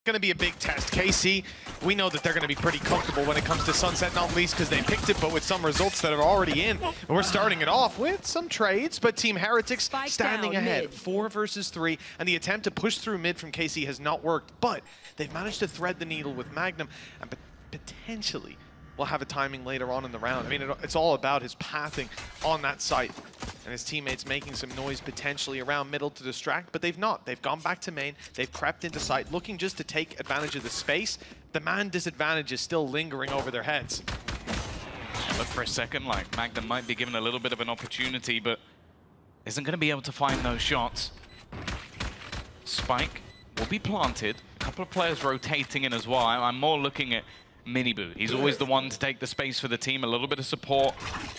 Going to be a big test. KC, we know that they're going to be pretty comfortable when it comes to Sunset, not least because they picked it, but with some results that are already in. And we're starting it off with some trades, but Team Heretics standing ahead, 4 versus 3, and the attempt to push through mid from KC has not worked, but they've managed to thread the needle with Magnum, and potentially we'll have a timing later on in the round. I mean, it's all about his pathing on that site. And his teammates making some noise potentially around middle to distract, but they've not. They've gone back to main. They've crept into site, looking just to take advantage of the space. The man disadvantage is still lingering over their heads. Look for a second, like Magnum might be given a little bit of an opportunity, but isn't going to be able to find those shots. Spike will be planted. A couple of players rotating in as well. I'm more looking at MiniBoo. He's always the one to take the space for the team, a little bit of support.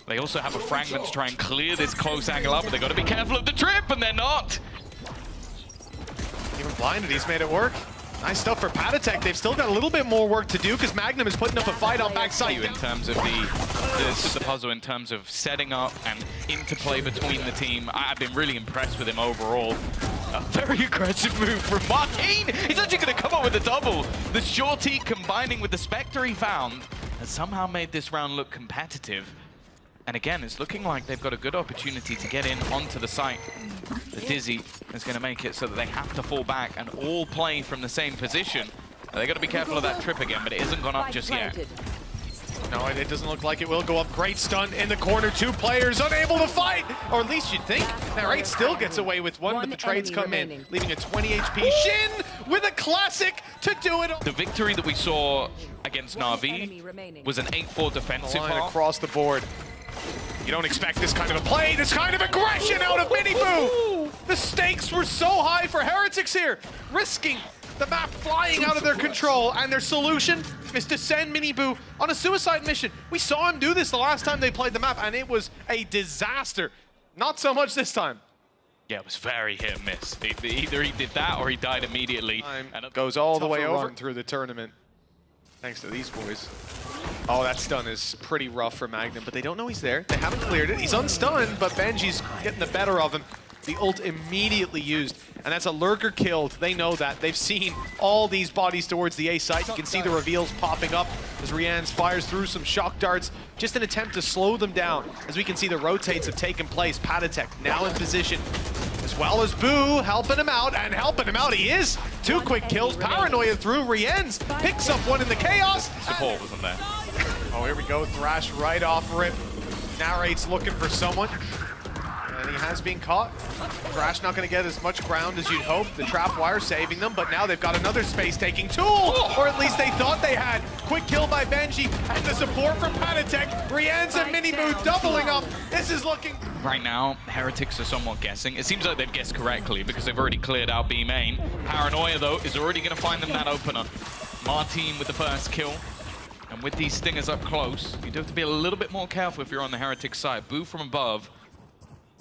They also have a fragment to try and clear this close angle up, but they've got to be careful of the trip, and they're not. Even blinded, he's made it work. Nice stuff for paTiTek. They've still got a little bit more work to do because Magnum is putting up a fight on backside. In terms of the puzzle, in terms of setting up and interplay between the team, I've been really impressed with him overall. A very aggressive move from marteen. He's actually going to come up with a double. The shorty combining with the Spectre he found has somehow made this round look competitive. And again, it's looking like they've got a good opportunity to get in onto the site. The Dizzy is going to make it so that they have to fall back and all play from the same position. They've got to be careful of that trip again, but it isn't gone up just yet. No, it doesn't look like it will go up. Great stun in the corner. 2 players unable to fight, or at least you'd think. Now, RieNs still gets away with one, but the trades come in, leaving a 20 HP. Shin with a classic to do it. The victory that we saw against NAVI was an 8-4 defensive half. Across the board. You don't expect this kind of a play, this kind of aggression out of MiniBoo. The stakes were so high for Heretics here, risking the map flying out of their control, and their solution is to send MiniBoo on a suicide mission. We saw him do this the last time they played the map, and it was a disaster. Not so much this time. Yeah, it was very hit and miss. Either he did that or he died immediately. And it goes all the way over through the tournament, thanks to these boys. Oh, that stun is pretty rough for Magnum, but they don't know he's there. They haven't cleared it. He's unstunned, but Benji's getting the better of him. The ult immediately used, and that's a lurker killed. They know that. They've seen all these bodies towards the A site. You can see the reveals popping up as RieNs fires through some shock darts, just an attempt to slow them down. As we can see, the rotates have taken place. paTiTek now in position, as well as Boo helping him out, and helping him out he is. 2 quick kills, Paranoia through. RieNs picks up one in the chaos. Support wasn't there. Oh, here we go. Thrash right off rip. Narrate's looking for someone, and he has been caught. Thrash not going to get as much ground as you'd hope. The trap wire saving them, but now they've got another space-taking tool, or at least they thought they had. Quick kill by Benji, and the support from paTiTek. RieNs and MiniBoo doubling up. This is looking... Right now, Heretics are somewhat guessing. It seems like they've guessed correctly because they've already cleared out B main. Paranoia, though, is already going to find them that opener. marteen with the first kill. And with these stingers up close, you do have to be a little bit more careful if you're on the Heretics side. Boo from above.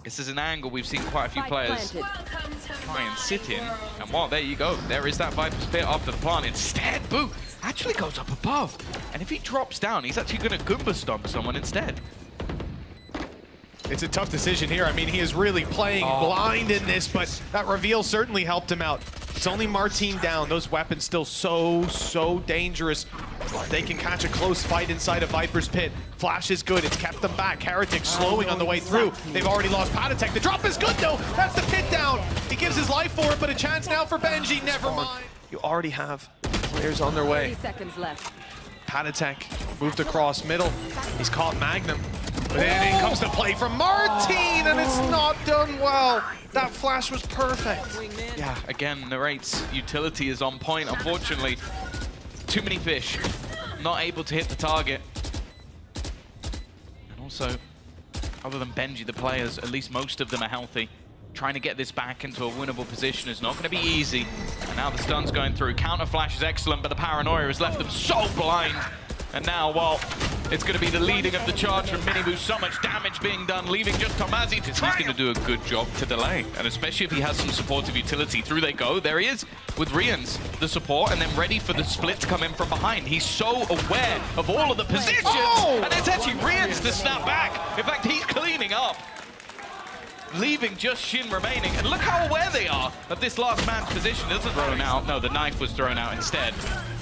This is an angle we've seen quite a few players try and sit in. And well, there you go. There is that Viper's Pit after the plant. Instead, Boo actually goes up above. And if he drops down, he's actually going to Goomba stomp someone instead. It's a tough decision here. I mean, he is really playing blind in this, but that reveal certainly helped him out. It's only marteen down. Those weapons still so dangerous. They can catch a close fight inside a Viper's Pit. Flash is good. It's kept them back. Heretics slowing on the way through. They've already lost paTiTek. The drop is good, though. That's the pit down. He gives his life for it, but a chance now for Benji. Never mind. You already have players on their way. 30 seconds left. paTiTek moved across middle. He's caught Magnum. But then in comes the play from marteen, and it's not done well. That flash was perfect. Yeah, again, Narrate's utility is on point. Unfortunately, too many fish. Not able to hit the target. And also, other than Benji, the players, at least most of them are healthy. Trying to get this back into a winnable position is not going to be easy. And now the stun's going through. Counter flash is excellent, but the Paranoia has left them so blind. And now, well, it's going to be the leading of the charge from MiniBoo. So much damage being done, leaving just tomaszy to try. He's going to do a good job to delay. And especially if he has some supportive utility. Through they go. There he is with RieNs, the support, and then ready for the split to come in from behind. He's so aware of all of the positions. And it's actually RieNs to snap back. In fact, he's cleaning up. leaving just Shin remaining. And look how aware they are of this last man's position. It wasn't thrown out. No, the knife was thrown out instead.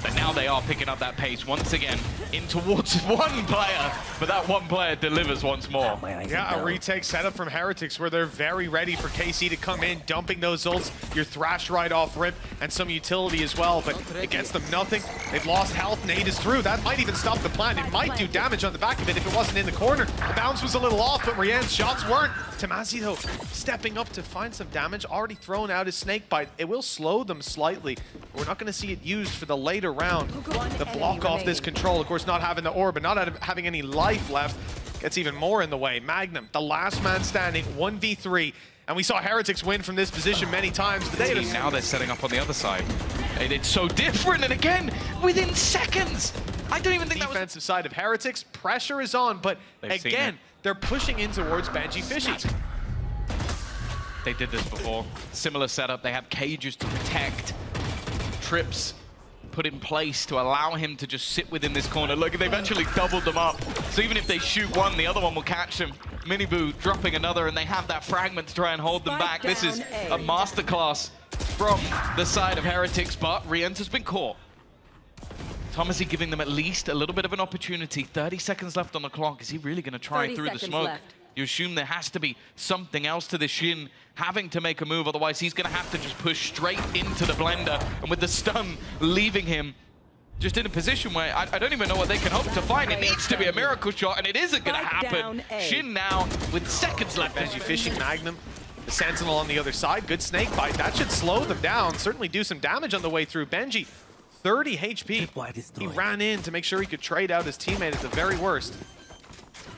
But now they are picking up that pace once again in towards one player. But that one player delivers once more. Yeah, a retake setup from Heretics where they're very ready for KC to come in, dumping those ults, your thrash right off rip, and some utility as well. But it gets them nothing. They've lost health. Nade is through. That might even stop the plan. It might do damage on the back of it if it wasn't in the corner. The bounce was a little off, but RieNs' shots weren't. tomaszy, though, stepping up to find some damage. Already thrown out his snake bite. It will slow them slightly. We're not going to see it used for the later round. The block off this control, of course, not having the orb, but not having any life left, gets even more in the way. MAGNUM, the last man standing, 1v3. And we saw Heretics win from this position many times. Now they're setting up on the other side. And it's so different, and again, within seconds. I don't even think that was... Defensive side of Heretics, pressure is on, but again, they're pushing in towards benjyfishy. They did this before. Similar setup, they have cages to protect. Trips put in place to allow him to just sit within this corner. Look, they've actually doubled them up. So even if they shoot one, the other one will catch him. MiniBoo dropping another, and they have that fragment to try and hold them back. This is a masterclass from the side of Heretics, but RieNs has been caught. tomaszy giving them at least a little bit of an opportunity. 30 seconds left on the clock. Is he really going to try through the smoke? You assume there has to be something else to this Shin having to make a move, otherwise he's going to have to just push straight into the blender, and with the stun leaving him just in a position where I don't even know what they can hope to find. It needs to be a miracle shot, and it isn't going to happen. Shin now with seconds left. benjyfishy, MAGNUM, the Sentinel on the other side. Good snake bite. That should slow them down. Certainly do some damage on the way through. Benji, 30 HP. He ran in to make sure he could trade out his teammate at the very worst.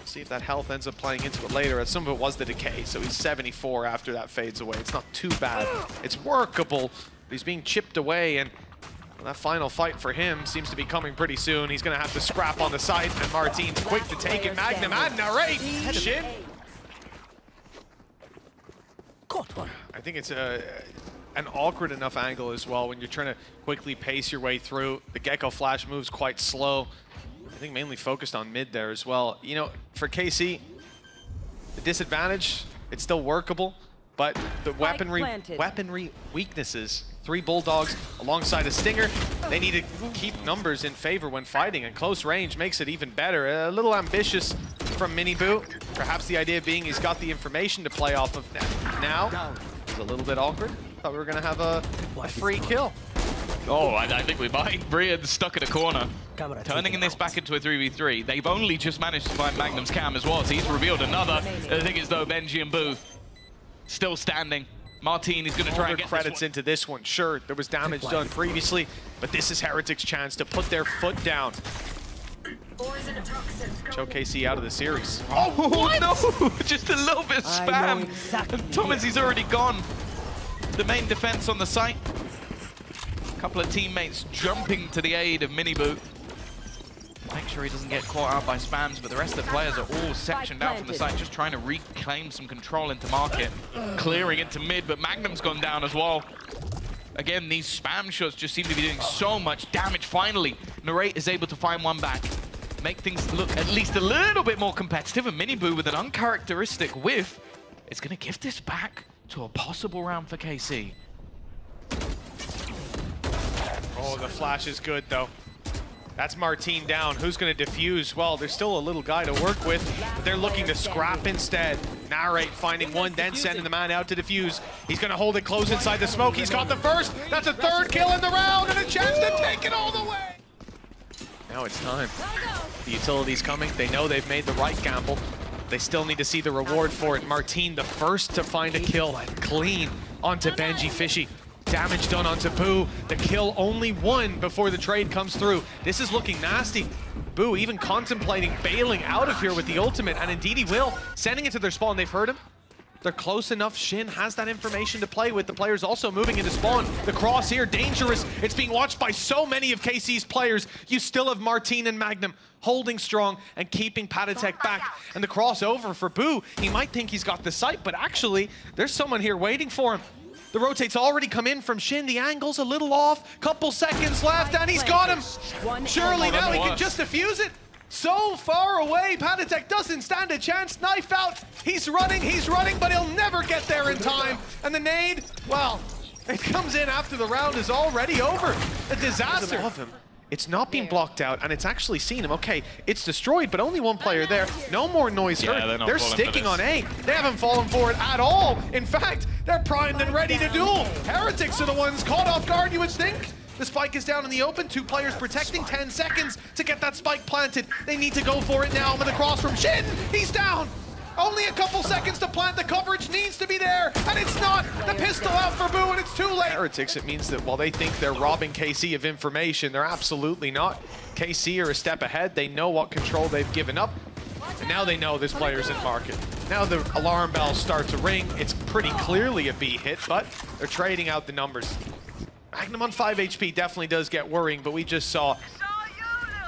See if that health ends up playing into it later. Some of it was the decay, so he's 74 after that fades away. It's not too bad. It's workable, but he's being chipped away, and that final fight for him seems to be coming pretty soon. He's going to have to scrap on the side, and marteen's quick to take it. MAGNUM and NAVI. Shin. I think it's an awkward enough angle as well when you're trying to quickly pace your way through. The Gecko flash moves quite slow. I think mainly focused on mid there as well. You know, for KC, the disadvantage, it's still workable, but the weaponry weaknesses. 3 Bulldogs alongside a Stinger. They need to keep numbers in favor when fighting, and close range makes it even better. A little ambitious from MiniBoo. Perhaps the idea being he's got the information to play off of now. It's a little bit awkward. Thought we were going to have a free kill. Oh, I think we might. RieNs stuck in a corner. Turning this back into a 3v3. They've only just managed to find MAGNUM's cam as well, so he's revealed another. The thing is, though, Benji and Boo still standing. marteen is going to try and get credits into this one. Sure, there was damage done previously, but this is Heretics' chance to put their foot down. Choke KC out of the series. Oh, no! Just a little bit of spam. And tomashy's already gone. The main defense on the site. A couple of teammates jumping to the aid of MiniBoo. Make sure he doesn't get caught out by spams, but the rest of the players are all sectioned out from the site, just trying to reclaim some control into market. Clearing into mid, but MAGNUM's gone down as well. Again, these spam shots just seem to be doing so much damage. Finally, NRRRATE is able to find one back. Make things look at least a little bit more competitive, and MiniBoo with an uncharacteristic whiff is going to give this back to a possible round for KC. Oh, the flash is good, though. That's marteen down. Who's going to defuse? Well, there's still a little guy to work with, but they're looking to scrap instead. NRRRATE finding one, then sending the man out to defuse. He's going to hold it close inside the smoke. He's got the first. That's a 3rd kill in the round, and a chance to take it all the way. Now it's time. The utility's coming. They know they've made the right gamble. They still need to see the reward for it. marteen, the first to find a kill, clean onto benjyfishy. Damage done onto Boo. The kill only 1 before the trade comes through. This is looking nasty. Boo even contemplating bailing out of here with the ultimate, and indeed he will. Sending it to their spawn. They've heard him. They're close enough. Shin has that information to play with. The players also moving into spawn. The cross here, dangerous. It's being watched by so many of KC's players. You still have marteen and MAGNUM holding strong and keeping paTiTek back. And the crossover for Boo, he might think he's got the sight, but actually, there's someone here waiting for him. The rotate's already come in from Shin. The angle's a little off. Couple seconds left, and he's got him. Surely now he can just defuse it. So far away, paTiTek doesn't stand a chance. Knife out, he's running, but he'll never get there in time. And the nade, well, it comes in after the round is already over. A disaster. It's not being blocked out, and it's actually seen him. Okay, it's destroyed, but only one player there. No more noise heard. They're sticking on A. They haven't fallen for it at all. In fact, they're primed and ready to duel. Heretics are the ones caught off guard, you would think. The spike is down in the open. 2 players protecting. 10 seconds to get that spike planted. They need to go for it now. With a cross from Shin, he's down. Only a couple seconds to plant. The coverage needs to be there, and it's not. The pistol out for Boo, and it's too late. Heretics, it means that while they think they're robbing KC of information, they're absolutely not. KC are a step ahead. They know what control they've given up, and now they know this player's in market. Now the alarm bells start to ring. It's pretty clearly a B hit, but they're trading out the numbers. Magnum on 5 HP definitely does get worrying, but we just saw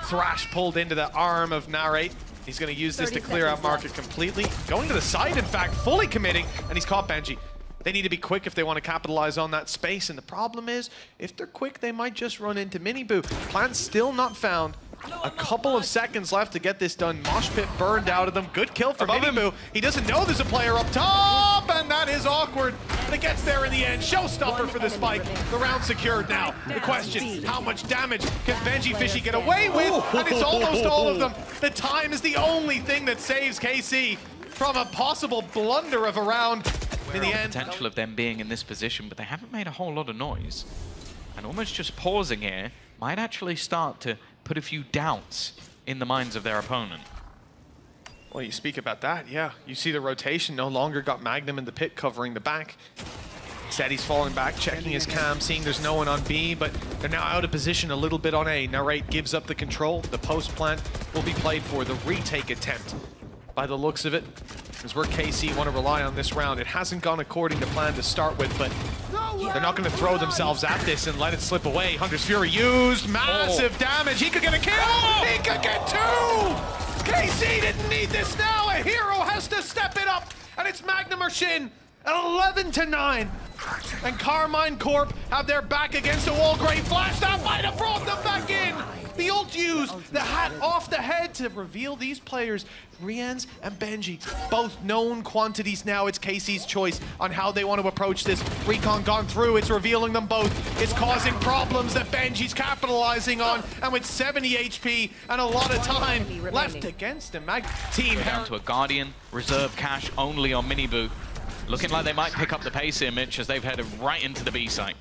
Thrash pulled into the arm of n4RRATE. He's going to use this to clear out market completely. Going to the side, in fact, fully committing, and he's caught benjy. They need to be quick if they want to capitalize on that space, and the problem is, if they're quick, they might just run into MiniBoo. Plan still not found. A couple of seconds left to get this done. Mosh pit burned out of them. Good kill for MiniBoo. He doesn't know there's a player up top, and that is awkward. But it gets there in the end. Showstopper for the spike. The round secured now. The question, how much damage can benjyfishy get away with? And it's almost all of them. The time is the only thing that saves KC from a possible blunder of a round in the end. Potential of them being in this position, but they haven't made a whole lot of noise. And almost just pausing here might actually start to put a few doubts in the minds of their opponent. Well, you speak about that, yeah. You see the rotation no longer got Magnum in the pit covering the back. Instead, he's falling back, checking his cam, seeing there's no one on B, but they're now out of position a little bit on A. n4RRATE gives up the control. The post plant will be played for. The retake attempt, by the looks of it, is where KC want to rely on this round. It hasn't gone according to plan to start with, but they're not going to throw themselves at this and let it slip away. Hunter's Fury used, massive damage. He could get a kill. He could get 2. KC didn't need this now. A hero has to step it up, and it's Magnum or Shin. 11-9. And Karmine Corp have their back against a wall. Great flash. That might have brought them back in. The ult used, the hat off the head to reveal these players, RieNs and benjy. Both known quantities now. It's KC's choice on how they want to approach this. Recon gone through, it's revealing them both. It's causing problems that benjy's capitalizing on. And with 70 HP and a lot of time left against him, team down to a Guardian, reserve cash only on MiniBoo. Looking like they might pick up the pace here, Mitch, as they've headed right into the B site.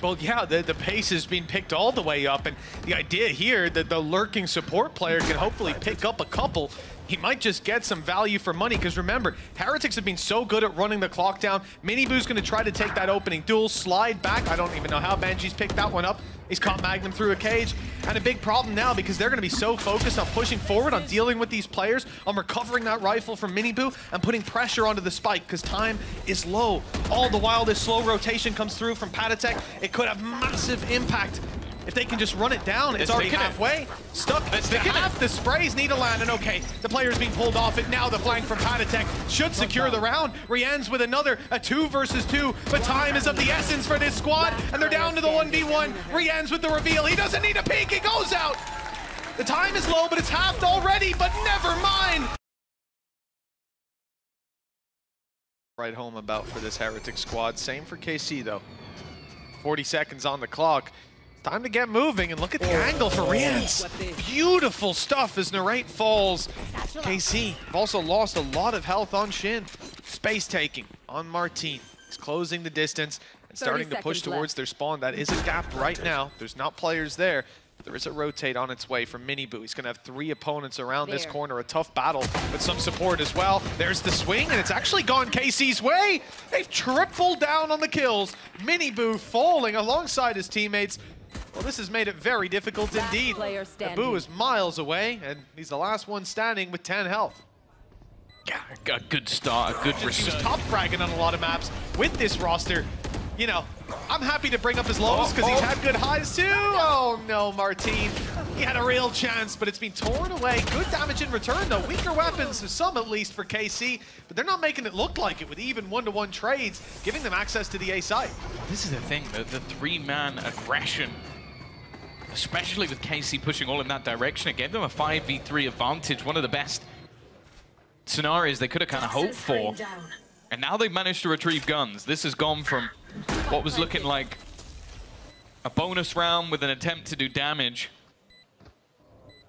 Well, yeah, the pace has been picked all the way up, and the idea here that the lurking support player can hopefully pick up a couple. He might just get some value for money, because remember, Heretics have been so good at running the clock down. MiniBoo's going to try to take that opening duel, slide back. I don't even know how benjy's picked that one up. He's caught Magnum through a cage. And a big problem now, because they're going to be so focused on pushing forward, on dealing with these players, on recovering that rifle from MiniBoo, and putting pressure onto the spike, because time is low. All the while, this slow rotation comes through from paTiTek. It could have massive impact. If they can just run it down, it's already halfway. Stuck. Half the sprays need to land, and okay, the player's being pulled off it. Now the flank from paTiTek should secure the round. RieNs with another, a 2 versus 2, but time is of the essence for this squad, and they're down to the 1v1. RieNs with the reveal. He doesn't need a peek, he goes out. The time is low, but it's halved already, but never mind. Right home about for this Heretic squad. Same for KC though. 40 seconds on the clock. Time to get moving, and look at the angle for RieNs. Beautiful stuff as n4RRATE falls. KC have also lost a lot of health on Shin. Space taking on marteen. He's closing the distance and starting to push towards their spawn. That is a gap right now. There's not players there. There is a rotate on its way from MiniBoo. He's going to have 3 opponents around this corner. A tough battle with some support as well. There's the swing, and it's actually gone KC's way. They've tripled down on the kills. MiniBoo falling alongside his teammates. Well, this has made it very difficult indeed. Boo is miles away, and he's the last one standing with 10 health. Yeah, a good start, a good resurgence. He was top fragging on a lot of maps with this roster. You know, I'm happy to bring up his lows because he's had good highs too. Oh no, marteen. He had a real chance, but it's been torn away. Good damage in return though. Weaker weapons, some at least for KC, but they're not making it look like it with even one-to-one trades, giving them access to the A site. This is the thing, the 3-man aggression especially with KC pushing all in that direction. It gave them a 5v3 advantage, one of the best scenarios they could have kind of hoped for. And now they've managed to retrieve guns. This has gone from what was looking like a bonus round with an attempt to do damage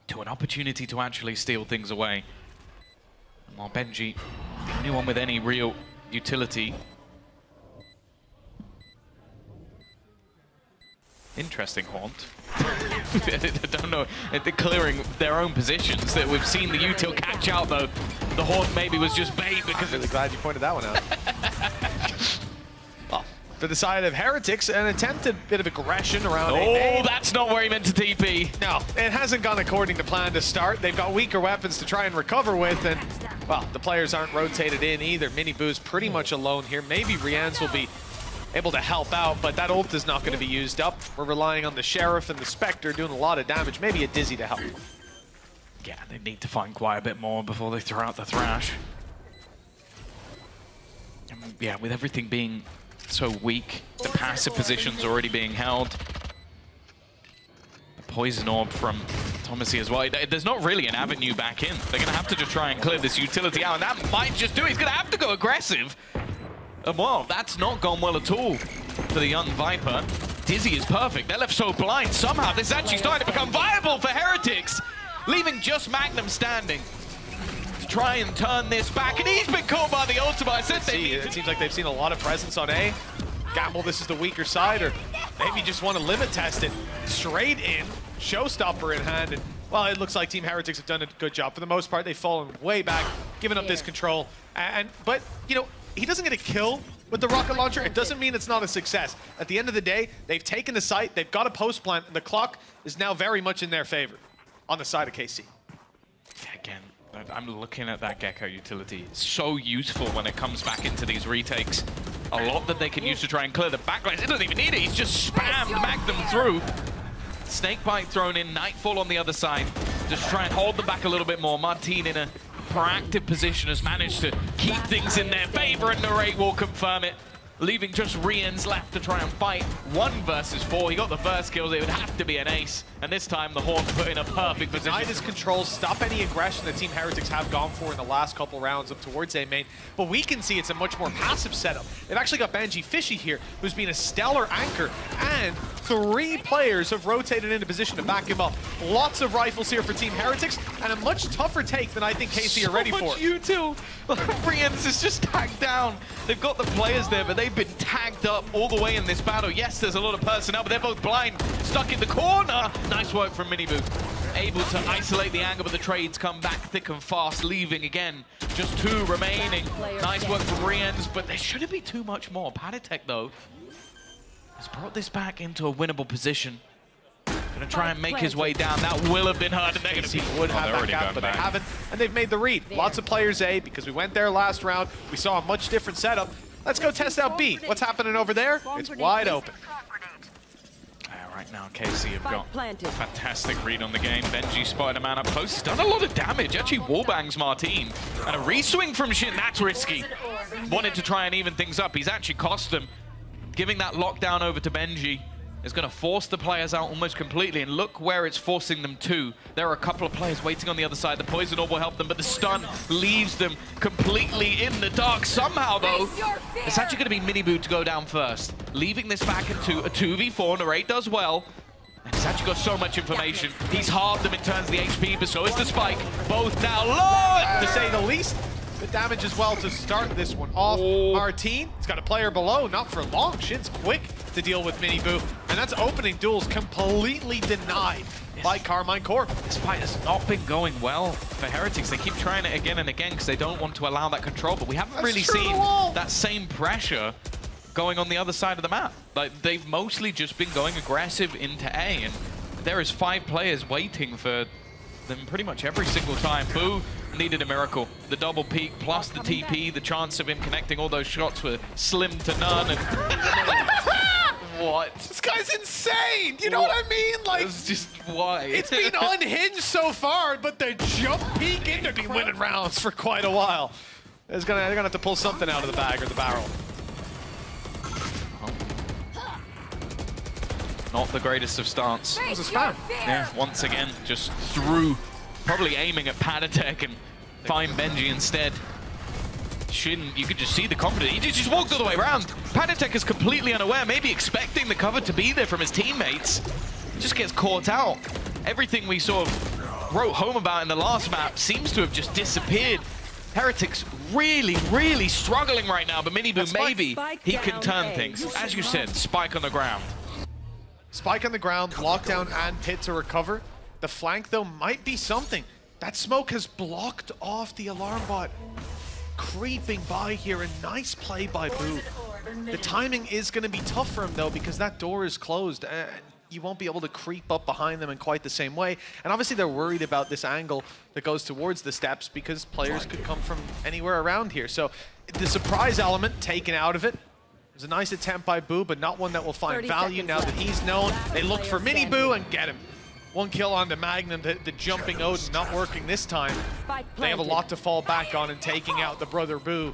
to an opportunity to actually steal things away. And while Benji, the only one with any real utility. Interesting haunt. I don't know, they're clearing their own positions. That we've seen the util catch out though. The haunt maybe was just bait because I'm really glad you pointed that one out. Well, for the side of Heretics, an attempted bit of aggression around. Oh, that's not where he meant to TP. No, it hasn't gone according to plan to start. They've got weaker weapons to try and recover with, and well, the players aren't rotated in either. MiniBoo's pretty much alone here. Maybe RieNs will be able to help out, but that ult is not going to be used up. We're relying on the Sheriff and the Spectre doing a lot of damage. Maybe a Dizzy to help. Yeah, they need to find quite a bit more before they throw out the Thrash. And yeah, with everything being so weak, the passive position's already being held. The Poison Orb from tomaszy as well. There's not really an avenue back in. They're going to have to just try and clear this utility out, and that might just do it. He's going to have to go aggressive. And well, that's not gone well at all for the young Viper. Dizzy is perfect. They're left so blind. Somehow this is actually starting to become viable for Heretics, leaving just MAGNUM standing to try and turn this back. And he's been caught by the ultimate. It seems like they've seen a lot of presence on A. Gamble, this is the weaker side, or maybe just want to limit test it straight in, showstopper in hand. And well, it looks like Team Heretics have done a good job. For the most part, they've fallen way back, given up this control. But, you know, he doesn't get a kill with the rocket launcher. It doesn't mean it's not a success. At the end of the day, they've taken the site, they've got a post plant, and the clock is now very much in their favor on the side of KC. Again, I'm looking at that Gecko utility. It's so useful when it comes back into these retakes. A lot that they can use to try and clear the backlines. It doesn't even need it. He's just spammed MAGNUM through. Snakebite thrown in, Nightfall on the other side. Just try and hold them back a little bit more. Marteen in a proactive position has managed to keep things in their favor, and n4RRATE will confirm it, leaving just RieNs left to try and fight 1 versus 4. He got the first kills. It would have to be an ace, and this time the Haunt put in a perfect position. Denied his control, stop any aggression that Team Heretics have gone for in the last couple rounds up towards A main. But we can see it's a much more passive setup. They've actually got benjyfishy here, who's been a stellar anchor, and 3 players have rotated into position to back him up. Lots of rifles here for Team Heretics, and a much tougher take than I think KC are ready for. util. RieNs is just tagged down. They've got the players there, but they've been tagged up all the way in this battle. Yes, there's a lot of personnel, but they're both blind, stuck in the corner. Nice work from MiniBoo. Able to isolate the angle, but the trades come back thick and fast, leaving again just 2 remaining. Nice work from RieNs, but there shouldn't be too much more. paTiTek, though, has brought this back into a winnable position. Gonna try and make his way down. That will have been hard. And they're gonna would have that gap, but they haven't, and they've made the read. Lots of players A, because we went there last round. We saw a much different setup. Let's go test out B. What's happening over there? It's wide open. Right now, KC have got a fantastic read on the game. Benji spotted a man up close. He's done a lot of damage. Actually wallbangs Marteen. And a re-swing from Shin. That's risky. Wanted to try and even things up. He's actually cost them. Giving that lockdown over to Benji is going to force the players out almost completely. And look where it's forcing them to. There are a couple of players waiting on the other side. The Poison Orb will help them, but the stun leaves them completely in the dark. Somehow, though, it's actually going to be MiniBoo to go down first, leaving this back into a 2v4. n4RRATE does well. And he's actually got so much information. He's halved them in terms of the HP, but so is the Spike. Both now low, to say the least. The damage as well to start this one off. Marteen, he's got a player below, not for long. Shin's quick to deal with MiniBoo, and that's opening duels completely denied by Karmine Corp. This fight has not been going well for Heretics. They keep trying it again and again because they don't want to allow that control, but we haven't really seen that same pressure going on the other side of the map. Like, they've mostly just been going aggressive into A, and there is 5 players waiting for them pretty much every single time. Boo needed a miracle. The double peek plus the TP, the chance of him connecting all those shots were slim to none. And what? This guy's insane! You know what I mean? Like, it's just why? It's been unhinged so far, but the jump peek into be winning rounds for quite a while. They're gonna have to pull something out of the bag or the barrel. Not the greatest of starts. It was a spam. Yeah, once again, just through, probably aiming at paTiTek and find Benji instead. Shin, you could just see the confidence. He just walked all the way around. paTiTek is completely unaware, maybe expecting the cover to be there from his teammates. Just gets caught out. Everything we sort of wrote home about in the last map seems to have just disappeared. Heretics really, really struggling right now, but MiniBoo, maybe he can turn things. As you said, spike on the ground. Spike on the ground, lockdown and pit to recover. The flank, though, might be something. That smoke has blocked off the alarm bot. Creeping by here, a nice play by Boo. The timing is going to be tough for him, though, because that door is closed. And you won't be able to creep up behind them in quite the same way. And obviously they're worried about this angle that goes towards the steps because players could come from anywhere around here. So the surprise element taken out of it. It was a nice attempt by Boo, but not one that will find value now that he's known. They look for MiniBoo and get him. One kill on the Magnum, the jumping Odin not working this time. They have a lot to fall back on and taking out the brother Boo.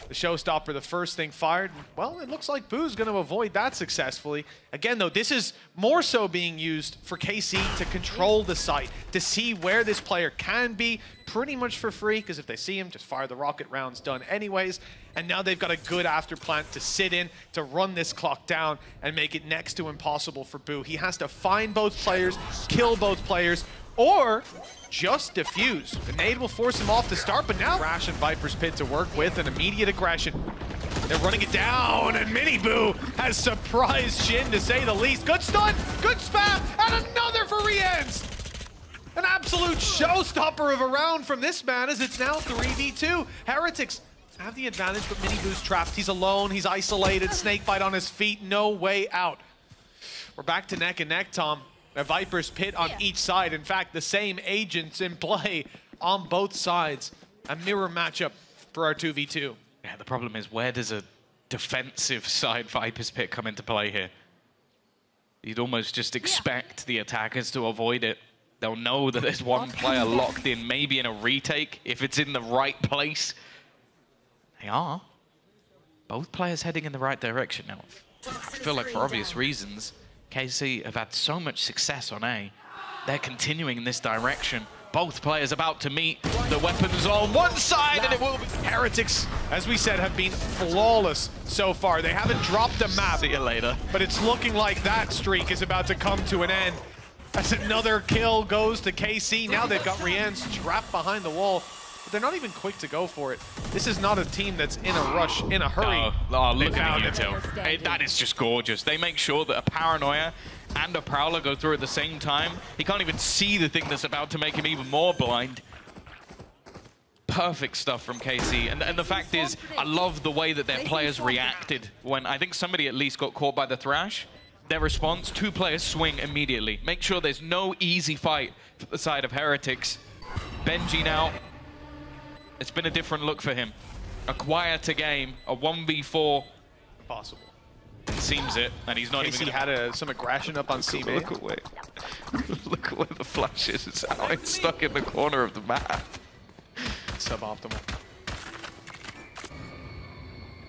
The showstopper, the first thing fired. Well, it looks like Boo's going to avoid that successfully. Again, though, this is more so being used for KC to control the site, to see where this player can be pretty much for free, because if they see him, just fire the rocket rounds done anyways. And now they've got a good after plant to sit in, to run this clock down and make it next to impossible for Boo. He has to find both players, kill both players, or just defuse. The nade will force him off to start, but now Rash and Viper's Pit to work with an immediate aggression. They're running it down, and MiniBoo has surprised Shin, to say the least. Good stun, good spam, and another for RieNs. An absolute showstopper of a round from this man, as it's now 3v2. Heretics have the advantage, but MiniBoo's trapped. He's alone, he's isolated, snakebite on his feet, no way out. We're back to neck and neck, Tom. A Viper's Pit on each side. In fact, the same agents in play on both sides. A mirror matchup for our 2v2. Yeah, the problem is, where does a defensive side Viper's Pit come into play here? You'd almost just expect the attackers to avoid it. They'll know that there's one player locked in, maybe in a retake, if it's in the right place. They are. Both players heading in the right direction now. I feel like, for obvious reasons, KC have had so much success on A. They're continuing in this direction. Both players about to meet. The weapons on one side, and it will be... Heretics, as we said, have been flawless so far. They haven't dropped a map. See you later. But it's looking like that streak is about to come to an end. As another kill goes to KC. Now they've got RieNs trapped behind the wall. But they're not even quick to go for it. This is not a team that's in a rush, in a hurry. Oh, look at the detail. That is just gorgeous. They make sure that a Paranoia and a Prowler go through at the same time. He can't even see the thing that's about to make him even more blind. Perfect stuff from KC. And the fact is, I love the way that their players reacted when I think somebody at least got caught by the Thrash. Their response, two players swing immediately. Make sure there's no easy fight for the side of Heretics. Benji now, it's been a different look for him. A quieter game, a 1v4. Possible. It seems it, and he's not even... He had some aggression up on C. Look at where the flash is. It's how it's stuck in the corner of the map. Suboptimal.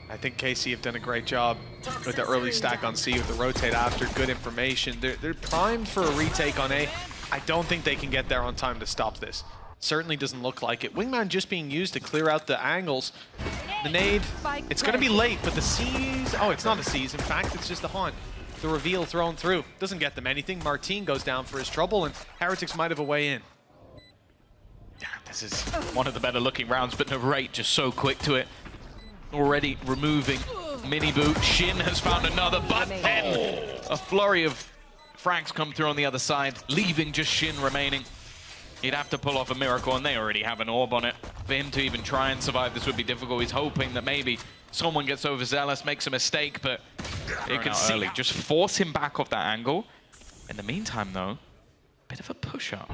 I think KC have done a great job with the early stack on C with the rotate after. Good information. They're primed for a retake on A. I don't think they can get there on time to stop this. Certainly doesn't look like it. Wingman just being used to clear out the angles. The nade, it's going to be late, but the C's... Oh, it's not a C's. In fact, it's just a haunt. The reveal thrown through. Doesn't get them anything. Marteen goes down for his trouble, and Heretics might have a way in. Yeah, this is one of the better looking rounds, but NAVI just so quick to it. Already removing MiniBoo. Shin has found another, but then a flurry of frags come through on the other side, leaving just Shin remaining. He'd have to pull off a miracle, and they already have an orb on it. For him to even try and survive this would be difficult. He's hoping that maybe someone gets overzealous, makes a mistake, but you can see early. Just force him back off that angle. In the meantime, though, bit of a push-up.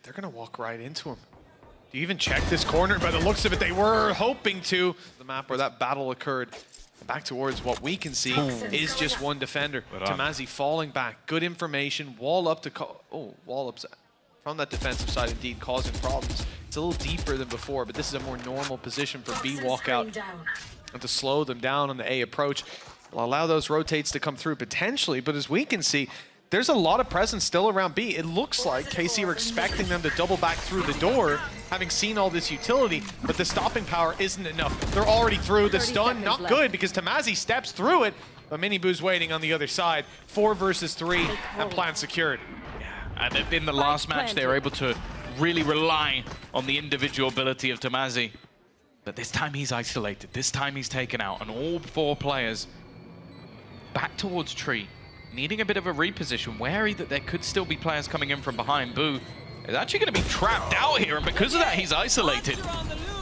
They're going to walk right into him. Do you even check this corner? By the looks of it, they were hoping to. The map where that battle occurred. Back towards what we can see is just one defender. Tomaszy falling back. Good information. Wall up to... wall up's from that defensive side, indeed, causing problems. It's a little deeper than before, but this is a more normal position for B walkout. And to slow them down on the A approach, will allow those rotates to come through potentially, but as we can see, there's a lot of presence still around B. It looks like KC are expecting them to double back through the door, having seen all this utility, but the stopping power isn't enough. They're already through. The stun, not good, because tomaszy steps through it, but MiniBoo's waiting on the other side. 4 versus 3, and plan secured. And in the last match, they were able to really rely on the individual ability of tomaszy. But this time he's isolated. This time he's taken out, and all 4 players back towards tree, needing a bit of a reposition, wary that there could still be players coming in from behind. Boo is actually going to be trapped out here, and because of that, he's isolated.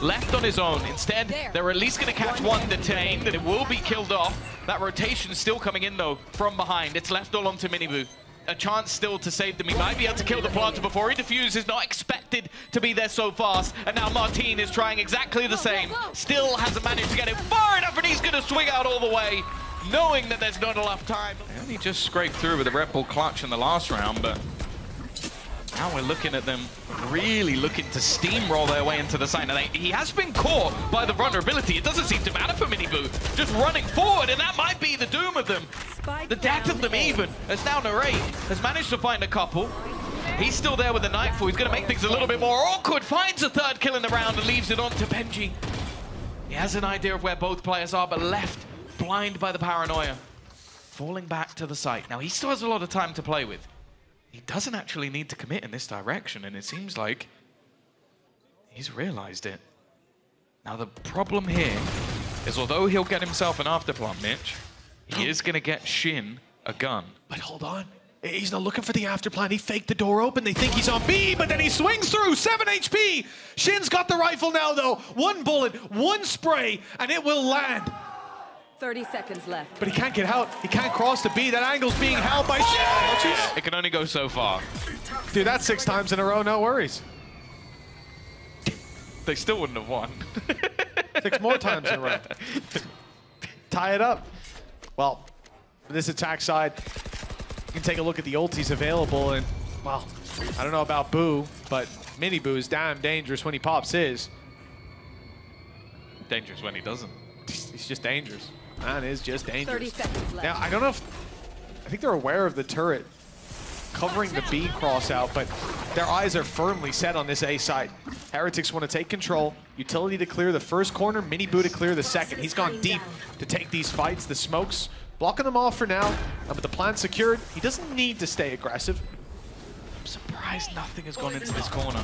Left on his own. Instead, they're at least going to catch one detained, and it will be killed off. That rotation still coming in, though, from behind. It's left all onto MiniBoo. A chance still to save them. He might be able to kill the planter before he defuses. Not expected to be there so fast. And now marteen is trying exactly the same. Still hasn't managed to get it far enough, and he's going to swing out all the way, knowing that there's not enough time. They only just scraped through with a Red Bull clutch in the last round, but now we're looking at them really looking to steamroll their way into the side. Now he has been caught by the vulnerability. It doesn't seem to matter for MiniBoo. Just running forward, and that might be the doom of them. The death of them even, as now Narrate has managed to find a couple. He's still there with the Nightfall. He's going to make things a little bit more awkward. Finds a 3rd kill in the round and leaves it on to benjy. He has an idea of where both players are, but left blind by the paranoia. Falling back to the site. Now he still has a lot of time to play with. He doesn't actually need to commit in this direction, and it seems like he's realized it. Now the problem here is, although he'll get himself an afterplant, Mitch, he is going to get Shin a gun. But hold on. He's not looking for the afterplan. He faked the door open. They think he's on B, but then he swings through. 7 HP. Shin's got the rifle now, though. 1 bullet, 1 spray, and it will land. 30 seconds left. But he can't get out. He can't cross the B. That angle's being held by Shin. It can only go so far. Dude, that's 6 times in a row. No worries. They still wouldn't have won. 6 more times in a row. Tie it up. Well, this attack side, you can take a look at the ultis available, and, well, I don't know about Boo, but MiniBoo is damn dangerous when he pops his. Dangerous when he doesn't. He's just dangerous. Man is just dangerous. 30 seconds left. Now, I don't know if... I think they're aware of the turret covering the B cross out, but their eyes are firmly set on this A side. Heretics want to take control. Utility to clear the first corner, MiniBoo to clear the second. He's gone deep to take these fights. The smokes blocking them off for now, but the plan secured. He doesn't need to stay aggressive. I'm surprised nothing has gone into this corner.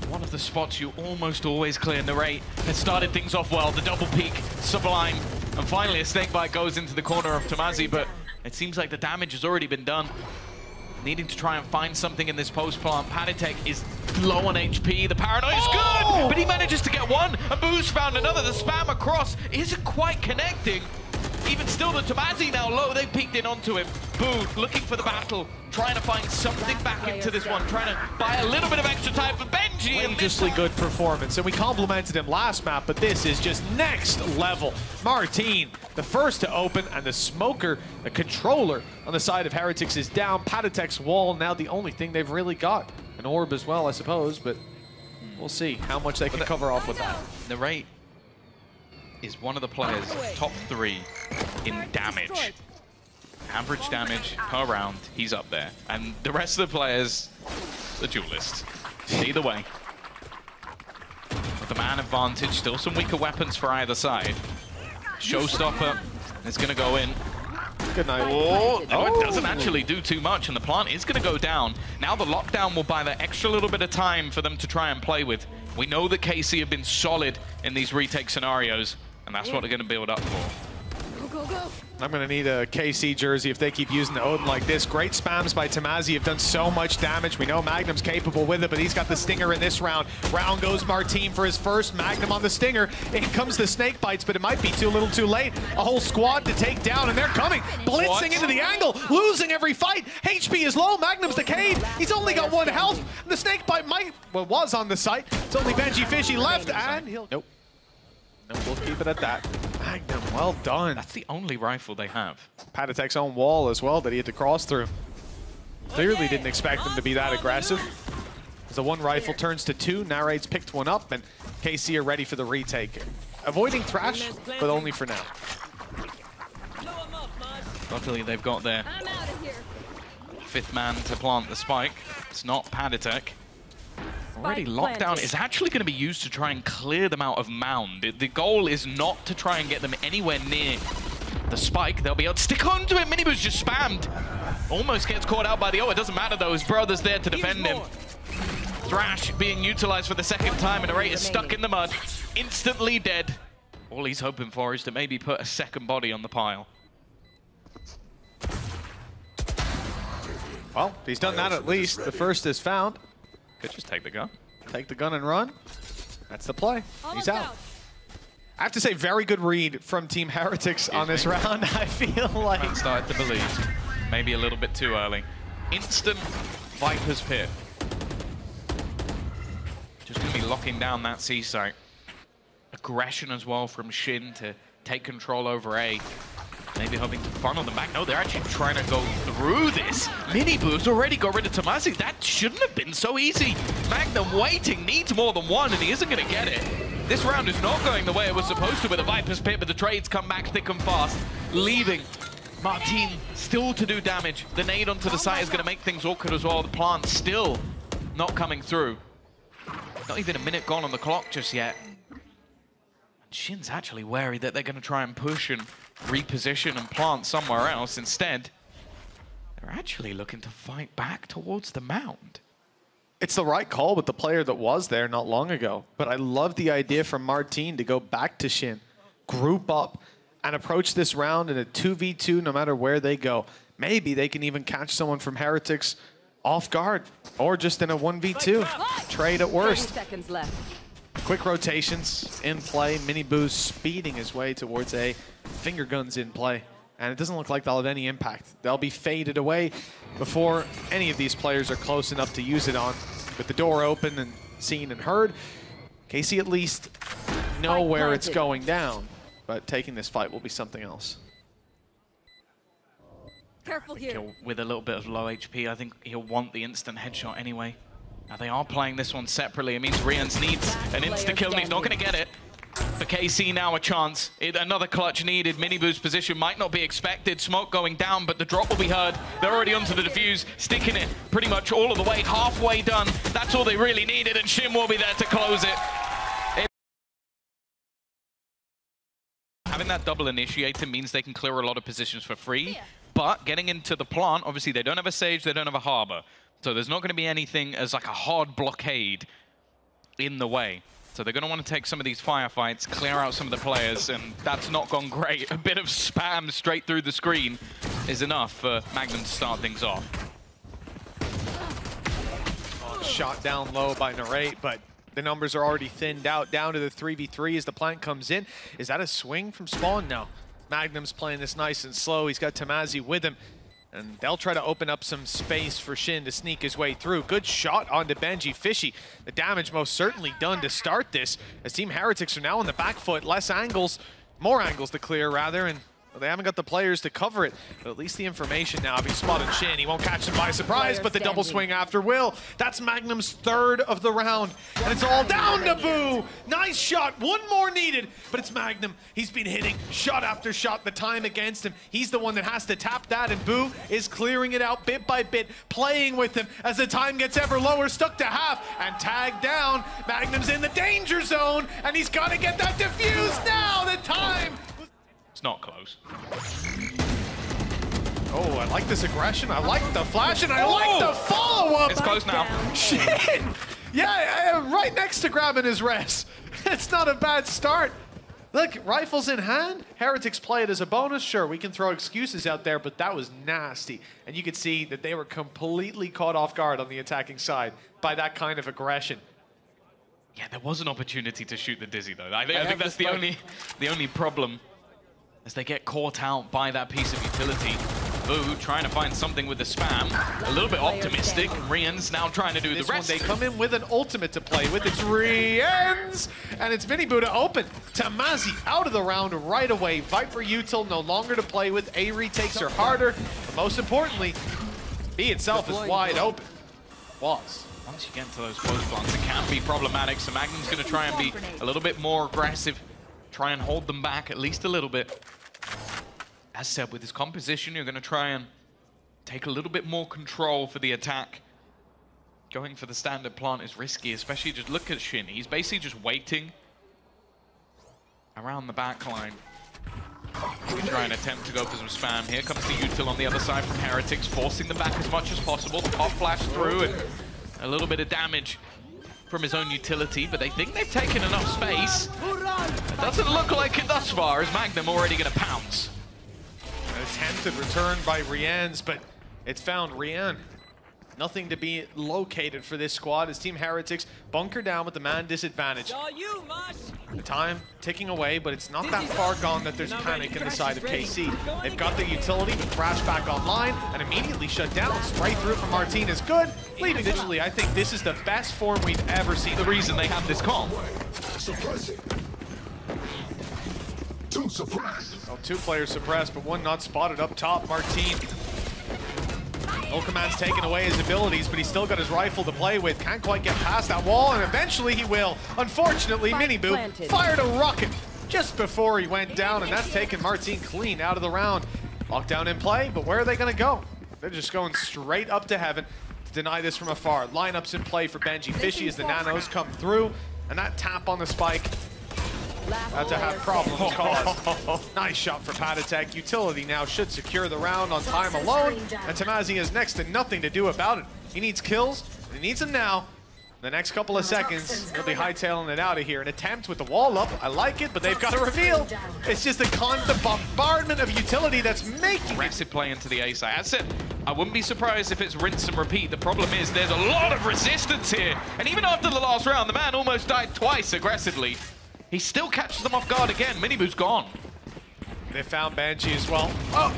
One of the spots you almost always clear. Narrate has started things off well. The double peek, sublime, and finally a snakebite goes into the corner of tomaszy, but it seems like the damage has already been done. Needing to try and find something in this post plant. paTiTek is low on HP. The paranoia is good, but he manages to get one, and Boo's found another. The spam across isn't quite connecting. Even still, the tomaszy now low. They peeked in onto him. Boo looking for the battle, trying to find something back into this one, trying to buy a little bit of extra time for benjy. Outrageously good performance, and we complimented him last map, but this is just next level. marteen, the first to open, and the smoker, the controller on the side of Heretics is down. paTiTek's wall now the only thing they've really got. An orb as well, I suppose, but we'll see how much they can cover off with that. Narrate is one of the players top 3 in damage. Average damage per round, he's up there. And the rest of the players, the duelist. Either way. With the man advantage, still some weaker weapons for either side. Showstopper is going to go in. Good night. Oh, it doesn't actually do too much, and the plant is going to go down. Now the lockdown will buy that extra little bit of time for them to try and play with. We know that KC have been solid in these retake scenarios, and that's what they're going to build up for. Go, go, go. I'm going to need a KC jersey if they keep using the Odin like this. Great spams by tomaszy have done so much damage. We know Magnum's capable with it, but he's got the stinger in this round. Round goes marteen for his first. Magnum on the stinger. In comes the snake bites, but it might be too little too late. A whole squad to take down, and they're coming. Blitzing into the angle, losing every fight. HP is low. Magnum's decayed. He's only got 1 health. The snake bite was on the site. It's only benjyfishy left, and he'll... Nope, we'll keep it at that. Magnum, well done. That's the only rifle they have. paTiTek's own wall as well that he had to cross through. Clearly didn't expect them to be that aggressive. As the one rifle turns to two, Narrate's picked one up, and KC are ready for the retake. Avoiding Thrash, but only for now. Luckily, they've got their fifth man to plant the spike. It's not paTiTek. Already lockdown is actually going to be used to try and clear them out of mound. The goal is not to try and get them anywhere near the spike. They'll be able to stick onto it. MiniBoo's just spammed. Almost gets caught out by the O. It doesn't matter though. His brother's there to defend him. Thrash being utilized for the second time, and Array is stuck in the mud. Instantly dead. All he's hoping for is to maybe put a second body on the pile. Well, he's done that at least. The first is found. Could just take the gun. Take the gun and run. That's the play. He's out. I have to say, very good read from Team Heretics on this round. I feel like... I started to believe. Maybe a little bit too early. Instant Viper's Pit. Just going to be locking down that C site. Aggression as well from Shin to take control over A. Maybe hoping to funnel them back. No, they're actually trying to go through this. MiniBoo's already got rid of tomaszy. That shouldn't have been so easy. Magnum waiting, needs more than one, and he isn't going to get it. This round is not going the way it was supposed to with the Viper's Pit, but the trades come back thick and fast, leaving marteen still to do damage. The nade onto the side is going to make things awkward as well. The plant still not coming through. Not even a minute gone on the clock just yet. Shin's actually wary that they're going to try and push and reposition and plant somewhere else. Instead, they're actually looking to fight back towards the mound. It's the right call with the player that was there not long ago. But I love the idea from marteen to go back to Shin, group up, and approach this round in a 2v2 no matter where they go. Maybe they can even catch someone from Heretics off guard, or just in a 1v2. Trade at worst. 30 seconds left. Quick rotations in play. MiniBoo's speeding his way towards A. Finger guns in play. And it doesn't look like they'll have any impact. They'll be faded away before any of these players are close enough to use it on. With the door open and seen and heard, KC at least know where it's going down. But taking this fight will be something else. Careful here. With a little bit of low HP, I think he'll want the instant headshot anyway. Now they are playing this one separately. It means RieNs needs an insta-kill, and he's not going to get it. For KC now a chance. Another clutch needed. MiniBoo's position might not be expected. Smoke going down, but the drop will be heard. They're already onto the defuse, sticking it pretty much all of the way, halfway done. That's all they really needed, and Shin will be there to close it. Having that double initiator means they can clear a lot of positions for free, but getting into the plant, obviously they don't have a Sage, they don't have a Harbor. So there's not going to be anything as like a hard blockade in the way. So they're going to want to take some of these firefights, clear out some of the players, and that's not gone great. A bit of spam straight through the screen is enough for Magnum to start things off. Shot down low by Narrate, but the numbers are already thinned out, down to the 3v3 as the plant comes in. Is that a swing from Spawn? No. Magnum's playing this nice and slow. He's got tomaszy with him. And they'll try to open up some space for Shin to sneak his way through. Good shot onto benjyfishy. The damage most certainly done to start this, as Team Heretics are now on the back foot. Less angles, more angles to clear rather, and they haven't got the players to cover it. But at least the information now. If he spotted Shin, he won't catch him by surprise, but the double swing after will. That's Magnum's third of the round, and it's all down to Boo. Nice shot, one more needed, but it's Magnum. He's been hitting shot after shot, the time against him. He's the one that has to tap that, and Boo is clearing it out bit by bit, playing with him as the time gets ever lower, stuck to half, and tagged down. Magnum's in the danger zone, and he's got to get that defused now. The time. It's not close. Oh, I like this aggression. I like the flash, and I like the follow-up. It's close now. Shit! Yeah, right next to grabbing his res. It's not a bad start. Look, rifles in hand. Heretics play it as a bonus. Sure, we can throw excuses out there, but that was nasty. And you could see that they were completely caught off guard on the attacking side by that kind of aggression. Yeah, there was an opportunity to shoot the Dizzy, though. I think that's the only problem, as they get caught out by that piece of utility. Boo trying to find something with the spam. A little bit optimistic. RieNs now trying to do the rest. They come in with an ultimate to play with. It's RieNs! And it's MiniBoo to open. tomaszy out of the round right away. Viper util no longer to play with. A retakes are harder. But most importantly, B itself is wide open. Was. once you get into those close plants, it can be problematic. So Magnum's going to try and be a little bit more aggressive, try and hold them back at least a little bit. As said, with his composition, you're going to try and take a little bit more control for the attack. Going for the standard plant is risky, especially just look at Shin. He's basically just waiting around the back line. We try and attempt to go for some spam. Here comes the util on the other side from Heretics, forcing them back as much as possible. The pop flash through and a little bit of damage from his own utility, but they think they've taken enough space. It doesn't look like it thus far, as Magnum already going to pounce. An attempted return by RieNs, but it's found Rien. Nothing to be located for this squad as Team Heretics bunker down with the man disadvantage. The time ticking away, but it's not that far gone that there's panic in the side of KC. They've got the utility to crash back online and immediately shut down. Spray through from Marteen is good. Leaving digitally, I think this is the best form we've ever seen. The reason they have this comp. Well, 2 players suppressed, but 1 not spotted up top. Marteen. Ulkaman's taken away his abilities, but he's still got his rifle to play with. Can't quite get past that wall, and eventually he will. Unfortunately, MiniBoo fired a rocket just before he went down, and that's taken Marteen clean out of the round. Lockdown in play, but where are they going to go? They're just going straight up to heaven to deny this from afar. Lineups in play for benjyfishy as the nanos come through, and that tap on the spike. About to have problems caused. Nice shot for paTiTek. Utility now should secure the round on time alone, and tomaszy has next to nothing to do about it. He needs kills, and he needs them now. The next couple of seconds, he'll be hightailing it out of here. An attempt with the wall up, I like it, but they've got to reveal. It's just the bombardment of utility that's making aggressive play into the A side. That's it. I wouldn't be surprised if it's rinse and repeat. The problem is there's a lot of resistance here, and even after the last round, the man almost died twice aggressively. He still catches them off guard again. MiniBoo's gone. They found benjy as well. Oh,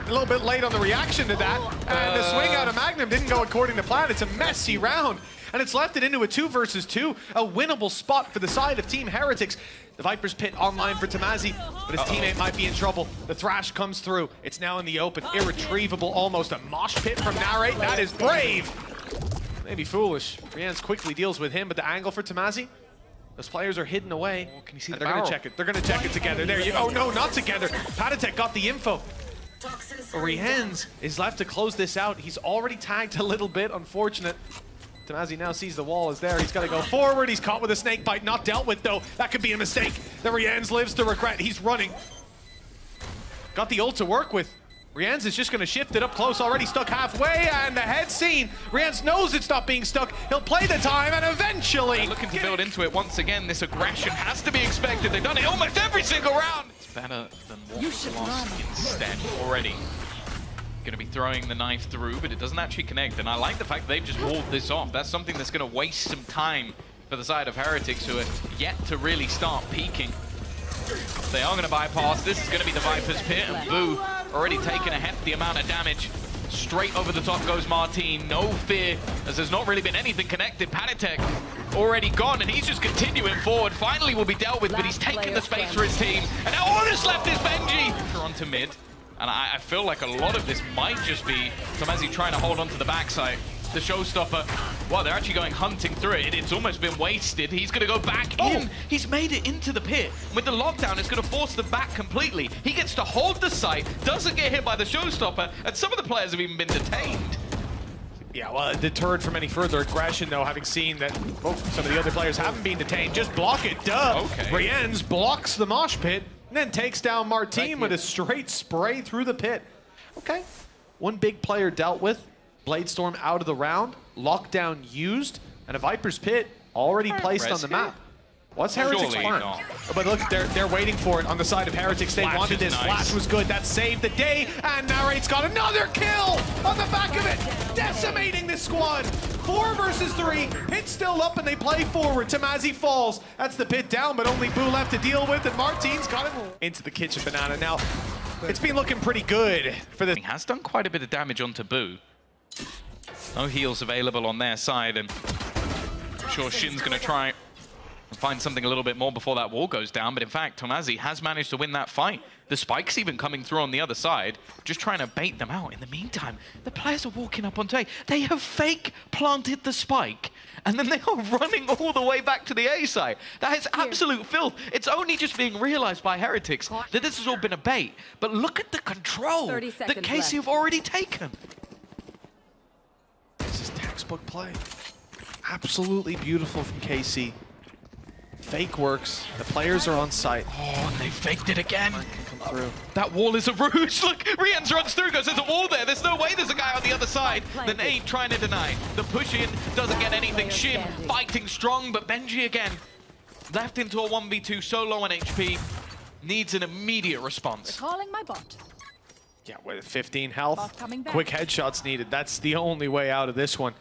a little bit late on the reaction to that. And the swing out of Magnum didn't go according to plan. It's a messy round. And it's left it into a 2 versus 2. A winnable spot for the side of Team Heretics. The Viper's Pit online for tomaszy, but his teammate might be in trouble. The thrash comes through. It's now in the open. Irretrievable almost. A mosh pit from n4RRATE. That is brave. Maybe foolish. RieNs quickly deals with him, but the angle for tomaszy. Those players are hidden away. Oh, can you see they're going to check it. They're going to check it together. There you go. Oh, no, not together. paTiTek got the info. RieNs is left to close this out. He's already tagged a little bit. Unfortunate. tomaszy now sees the wall is there. He's got to go forward. He's caught with a snake bite. Not dealt with, though. That could be a mistake. The RieNs lives to regret. He's running. Got the ult to work with. RieNs is just going to shift it up close, already stuck halfway, and the head scene. RieNs knows it's not being stuck. He'll play the time, and eventually... They're looking to build into it once again. This aggression has to be expected. They've done it almost every single round. It's better than what was instead already. Going to be throwing the knife through, but it doesn't actually connect, and I like the fact that they've just walled this off. That's something that's going to waste some time for the side of Heretics, who are yet to really start peaking. They are going to bypass. This is going to be the Viper's Pit, and Boo already taking a hefty amount of damage. Straight over the top goes Marteen. No fear, as there's not really been anything connected. paTiTek already gone, and he's just continuing forward. Finally will be dealt with, but he's taking the space for his team. And now all that's left is benjy. Onto mid, and I feel like a lot of this might just be tomaszy trying to hold onto the backside. The showstopper, well, they're actually going hunting through it. It's almost been wasted. He's going to go back in. He's made it into the pit. With the lockdown, it's going to force them back completely. He gets to hold the site, doesn't get hit by the showstopper, and some of the players have even been detained. Yeah, well, deterred from any further aggression, though, having seen that some of the other players haven't been detained. Just block it, duh. Okay. RieNs blocks the mosh pit, and then takes down Marteen with a straight spray through the pit. Okay, one big player dealt with. Bladestorm out of the round, lockdown used, and a Viper's Pit already placed on the map. What's Heretics' plan? No. But look, they're waiting for it on the side of Heretics. They wanted this. Nice. Flash was good. That saved the day, and n4RRATE's got another kill on the back of it, decimating this squad. 4 versus 3. Pit still up, and they play forward. tomaszy falls. That's the pit down, but only Boo left to deal with, and Marteen's got him into the kitchen banana. Now, it's been looking pretty good for the... He has done quite a bit of damage onto Boo. No heals available on their side, and I'm sure Shin's going to try find something a little bit more before that wall goes down. But in fact, tomaszy has managed to win that fight. The spike's even coming through on the other side, just trying to bait them out. In the meantime, the players are walking up onto A. They have fake planted the spike, and then they are running all the way back to the A side. That is absolute filth. It's only just being realized by Heretics that this has all been a bait. But look at the control that KC have already taken. This is textbook play. Absolutely beautiful from KC. Fake works. The players are on site. Oh, and they faked it again. Come through. That wall is a ruse. Look, RieNs runs through, goes, there's a wall there. There's no way there's a guy on the other side. The nade trying to deny. The push in doesn't get anything. Shin fighting strong, but Benji again left into a 1v2, so low on HP. Needs an immediate response. Calling my bot. Yeah, with 15 health, quick headshots needed. That's the only way out of this one.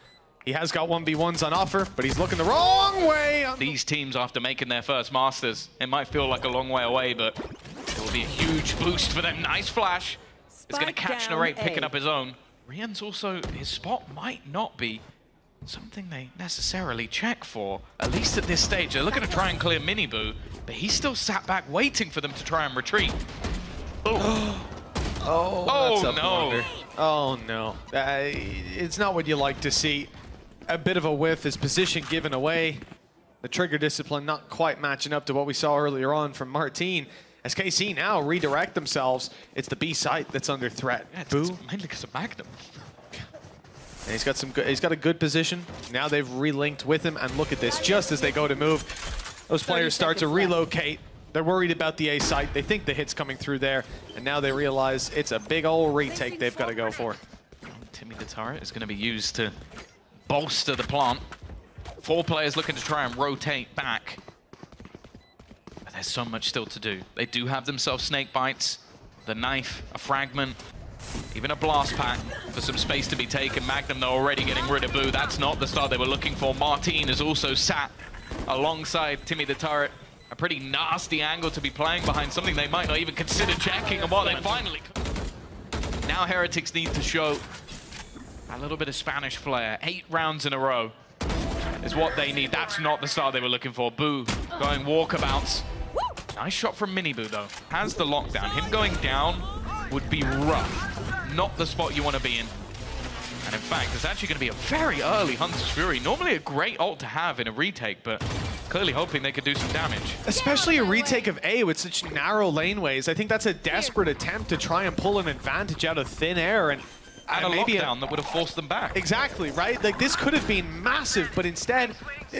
He has got 1v1s on offer, but he's looking the wrong way. These teams, after making their first Masters, it might feel like a long way away, but it will be a huge boost for them. Nice flash. It's going to catch NARRATE picking up his own. RieNs also, his spot might not be something they necessarily check for, at least at this stage. They're looking to try and clear MiniBoo, but he's still sat back waiting for them to try and retreat. Oh, Oh no. Oh no. It's not what you like to see. A bit of a whiff, his position given away. The trigger discipline not quite matching up to what we saw earlier on from Marteen. As KC now redirect themselves, it's the B site that's under threat. Yeah, it's mainly because of Magnum. And he's got some good, he's got a good position. Now they've relinked with him, and look at this, just as they go to move, those players start to relocate. They're worried about the A site. They think the hit's coming through there, and now they realize it's a big old retake they've got to go for. Timmy the turret is going to be used to bolster the plant. 4 players looking to try and rotate back. But there's so much still to do. They do have themselves snake bites, the knife, a fragment, even a blast pack for some space to be taken. Magnum, though, already getting rid of Boo. That's not the start they were looking for. Marteen is also sat alongside Timmy the turret. A pretty nasty angle to be playing behind, something they might not even consider checking, and while they finally... Now Heretics need to show a little bit of Spanish flair. 8 rounds in a row is what they need. That's not the start they were looking for. Boo going walkabouts. Nice shot from MiniBoo, though. Has the lockdown. Him going down would be rough. Not the spot you want to be in. And in fact, it's actually going to be a very early Hunter's Fury. Normally a great ult to have in a retake, but clearly hoping they could do some damage. Especially a retake of A with such narrow laneways. I think that's a desperate attempt to try and pull an advantage out of thin air, and a maybe lockdown that would have forced them back. Exactly, right? Like, this could have been massive, but instead,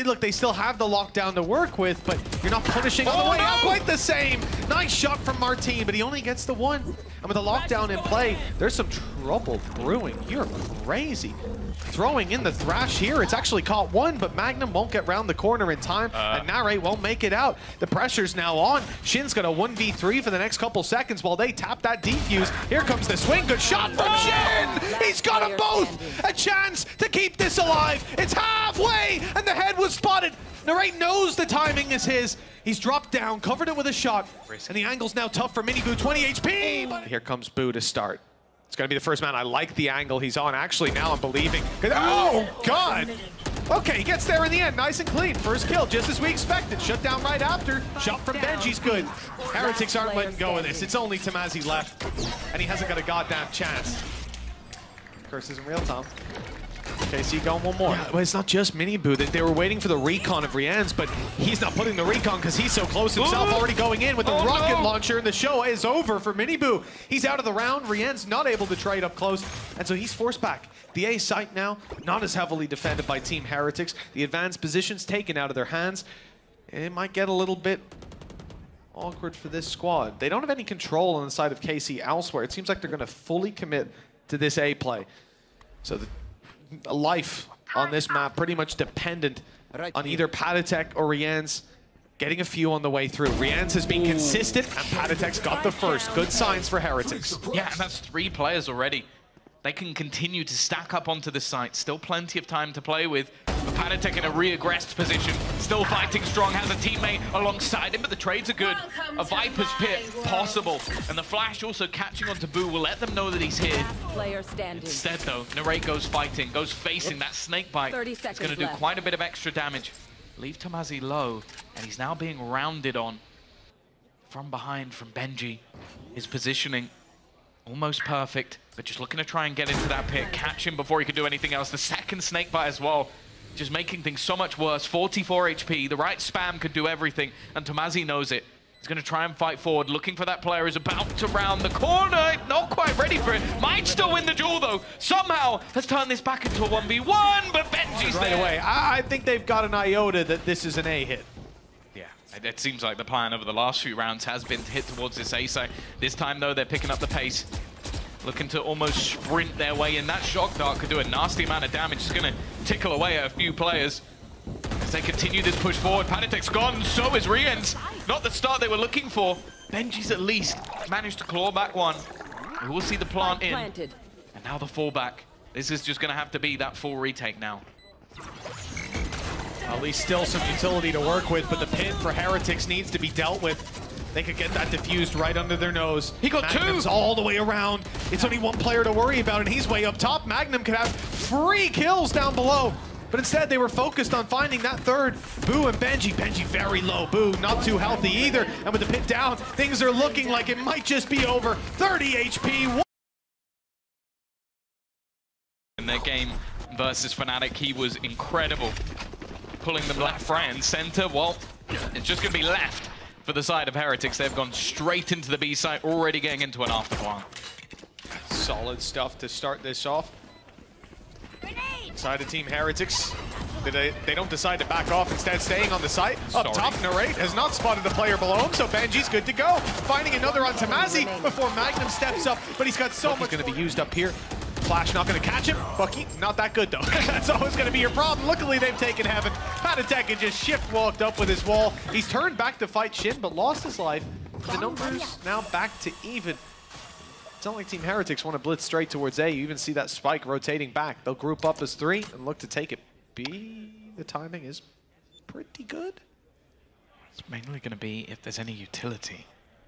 look, they still have the lockdown to work with, but you're not punishing on the way out quite the same. Nice shot from Marteen, but he only gets the one. And with the lockdown in play, there's some trouble brewing. You're crazy. Throwing in the thrash here. It's actually caught one, but Magnum won't get round the corner in time, and NARRATE won't make it out. The pressure's now on. Shin's got a 1v3 for the next couple seconds while they tap that defuse. Here comes the swing. Good shot from Shin! He's got them both! A chance to keep this alive. It's halfway, and the head was spotted. NARRATE knows the timing is his. He's dropped down, covered it with a shot, and the angle's now tough for MiniBoo, 20 HP. But here comes Boo to start. It's going to be the first man. I like the angle he's on. Actually, now I'm believing. Oh, God. Okay, he gets there in the end. Nice and clean. First kill, just as we expected. Shut down right after. Shot from Benji's good. Heretics aren't letting go of this. It's only tomaszy left, and he hasn't got a goddamn chance. Curse isn't real, Tom. KC going one more. Yeah, well, it's not just MiniBoo. They were waiting for the recon of RieNs, but he's not putting the recon because he's so close himself. Already going in with the rocket launcher, and the show is over for MiniBoo. He's out of the round. RieNs not able to trade up close, and so he's forced back. The A site now, not as heavily defended by Team Heretics. The advanced positions taken out of their hands. It might get a little bit awkward for this squad. They don't have any control on the side of KC elsewhere. It seems like they're going to fully commit to this A play. So the life on this map pretty much dependent on either paTiTek or RieNs getting a few on the way through. RieNs has been consistent, and paTiTek's got the first. Good signs for Heretics. Yeah, and that's 3 players already. They can continue to stack up onto the site. Still plenty of time to play with. But paTiTek in a re-aggressed position. Still fighting strong, has a teammate alongside him, but the trades are good. A Viper's Pit possible. And the flash also catching onto Boo will let them know that he's here. Instead, though, NARRATE goes fighting, goes facing that snake bite. It's going to do quite a bit of extra damage. leave tomaszy low, and he's now being rounded on from behind from benjy. His positioning almost perfect, but just looking to try and get into that pit, catch him before he could do anything else. The second snake bite as well, just making things so much worse. 44 HP, the right spam could do everything, and tomaszy knows it. He's going to try and fight forward, looking for that player who's about to round the corner. Not quite ready for it. Might still win the duel, though. Somehow has turned this back into a 1v1, but benjy's right there. away. I think they've got an iota that this is an A hit. Yeah, it seems like the plan over the last few rounds has been to hit towards this A site. This time, though, they're picking up the pace. Looking to almost sprint their way in. That shock dart could do a nasty amount of damage. It's going to tickle away at a few players. As they continue this push forward, paTiTek's gone, so is RieNs. Not the start they were looking for. benjy's at least managed to claw back one. We will see the plant in. And now the fallback. This is just going to have to be that full retake now. At least still some utility to work with, but the pin for Heretics needs to be dealt with. They could get that diffused right under their nose. He got Magnum's two! all the way around. It's only one player to worry about, and he's way up top. Magnum could have 3 kills down below. But instead, they were focused on finding that third. Boo and benjy. benjy very low. Boo not too healthy either. And with the pit down, things are looking like it might just be over. 30 HP. In their game versus Fnatic, he was incredible. Pulling them left, right, and center. Well, it's just going to be left for the side of Heretics. They've gone straight into the B site, already getting into an afterplant. Solid stuff to start this off. Side of Team Heretics, they don't decide to back off, instead staying on the site. Up top, n4RRATE has not spotted the player below him, so benjy's good to go. Finding another on tomaszy before Magnum steps up, but he's got so much going to be used up here. Flash not going to catch him. Bucky, not that good though. That's always going to be your problem. Luckily, they've taken heaven. paTiTek had just shift walked up with his wall. He's turned back to fight Shin, but lost his life. The numbers now back to even. It's not like Team Heretics want to blitz straight towards A. You even see that spike rotating back. They'll group up as 3 and look to take it. B, the timing is pretty good. It's mainly going to be if there's any utility.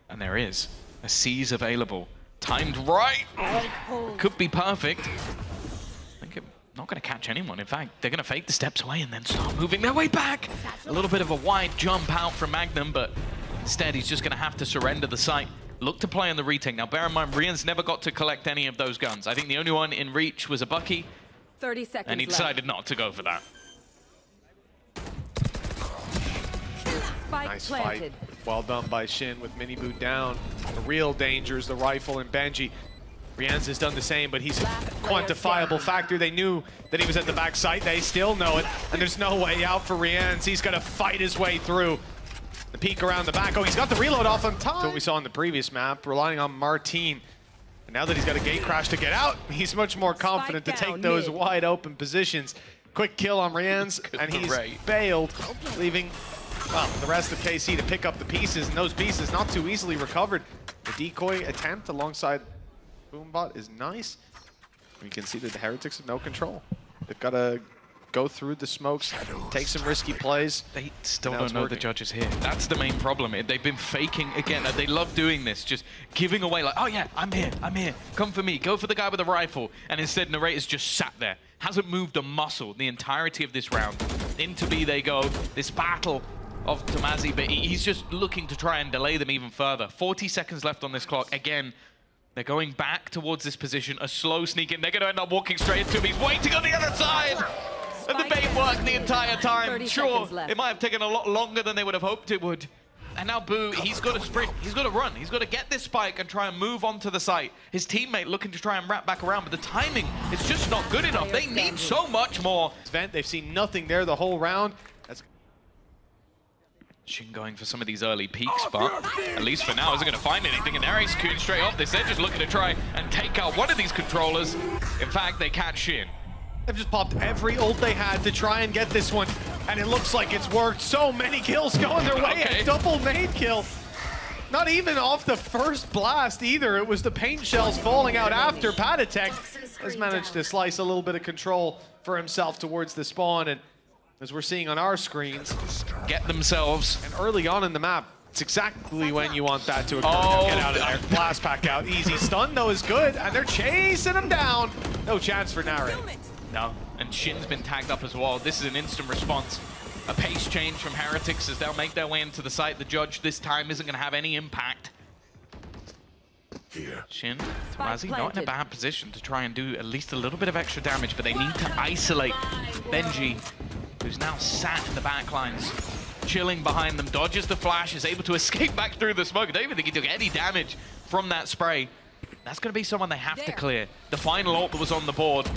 And there is. A C's available. Timed right. Oh, could be perfect. I think not going to catch anyone. In fact, they're going to fake the steps away and then start moving their way back. A little bit of a wide jump out from Magnum, but instead he's just going to have to surrender the site. Look to play on the retake. Now, bear in mind, RieNs never got to collect any of those guns. I think the only one in reach was a Bucky. 30 seconds and he decided not to go for that. Nice fight. Well done by Shin with MiniBoo down. The real danger is the rifle and benjy. RieNs has done the same, but he's a quantifiable factor. They knew that he was at the back site. They still know it, and there's no way out for RieNs. He's going to fight his way through. The peek around the back. Oh, he's got the reload off on time. That's what we saw in the previous map, relying on marteen. And now that he's got a gate crash to get out, he's much more confident to take those wide open positions. Quick kill on RieNs, and he's bailed, leaving the rest of KC to pick up the pieces, and those pieces not too easily recovered. The decoy attempt alongside Boombot is nice. You can see that the Heretics have no control. They've got to go through the smokes, take some risky plays. They still don't know the judges here. That's the main problem. They've been faking again. They love doing this, just giving away like, oh yeah, I'm here, come for me, go for the guy with the rifle. And instead, n4RRATE has just sat there, hasn't moved a muscle the entirety of this round. Into B they go, this battle of tomaszy, but he's just looking to try and delay them even further. 40 seconds left on this clock. Again, they're going back towards this position, a slow sneak in. They're going to end up walking straight into him. He's waiting on the other side. And the bait worked the entire time. Sure, it might have taken a lot longer than they would have hoped it would. And now Boo, he's got to sprint, he's got to run, he's got to get this spike and try and move onto the site. His teammate looking to try and wrap back around, but the timing is just not good enough. They need so much more. They've seen nothing there the whole round. Shin going for some of these early peaks, but at least for now, isn't going to find anything. And they're executing straight off this. They're just looking to try and take out one of these controllers. In fact, they catch Shin. They've just popped every ult they had to try and get this one, and it looks like it's worked. So many kills going their way. A double nade kill. Not even off the first blast either. It was the paint shells falling out after. paTiTek has managed to slice a little bit of control for himself towards the spawn, and as we're seeing on our screens, get themselves. And early on in the map, it's exactly when you want that to occur. Oh, get out of there. Blast pack out. Easy. Stun, though, is good. And they're chasing him down. No chance for n4RRATE. No. And Shin's been tagged up as well. This is an instant response. a pace change from Heretics as they'll make their way into the site. The judge this time isn't going to have any impact. Here. Shin, tomaszy not in a bad position to try and do at least a little bit of extra damage, but they need to isolate Benji, who's now sat in the backlines, chilling behind them, dodges the flash, is able to escape back through the smoke. I don't even think he took any damage from that spray. That's going to be someone they have to clear. The final ult that was on the board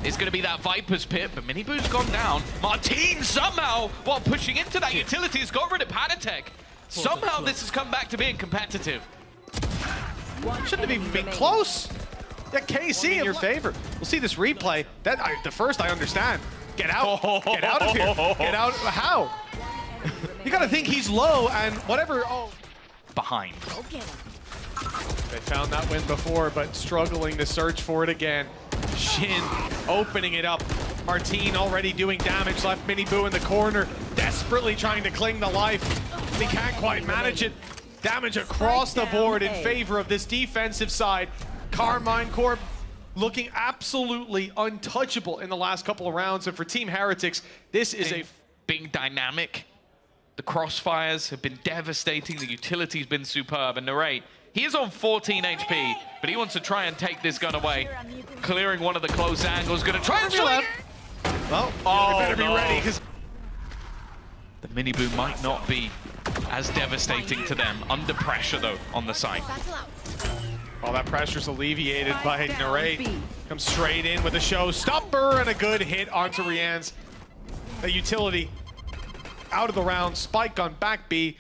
is going to be that Viper's Pit, but MiniBoo's gone down. Marteen somehow, while pushing into that utility, has got rid of paTiTek. Somehow this has come back to being competitive. Shouldn't have even been close. That KC in your favor. We'll see this replay. The first I understand. Get out. Get out of here. Get out. How? You got to think he's low and whatever. Oh. Behind. They found that win before, but struggling to search for it again. Shin opening it up. Marteen already doing damage. Left MiniBoo in the corner, desperately trying to cling to life. He can't quite manage it. Damage across the board in favor of this defensive side. Karmine Corp looking absolutely untouchable in the last couple of rounds. And for Team Heretics, this is a big dynamic. The crossfires have been devastating. The utility's been superb. And N4RRATE, he is on 14 HP, but he wants to try and take this gun away. Clearing one of the close angles. Going to try and swing. Well, you better be ready, because the MiniBoo might not be as devastating to them. Under pressure, though, on the site. Well, that pressure's alleviated by N4RRATE. Comes straight in with a showstopper and a good hit onto RieNs. The utility out of the round, spike on back B,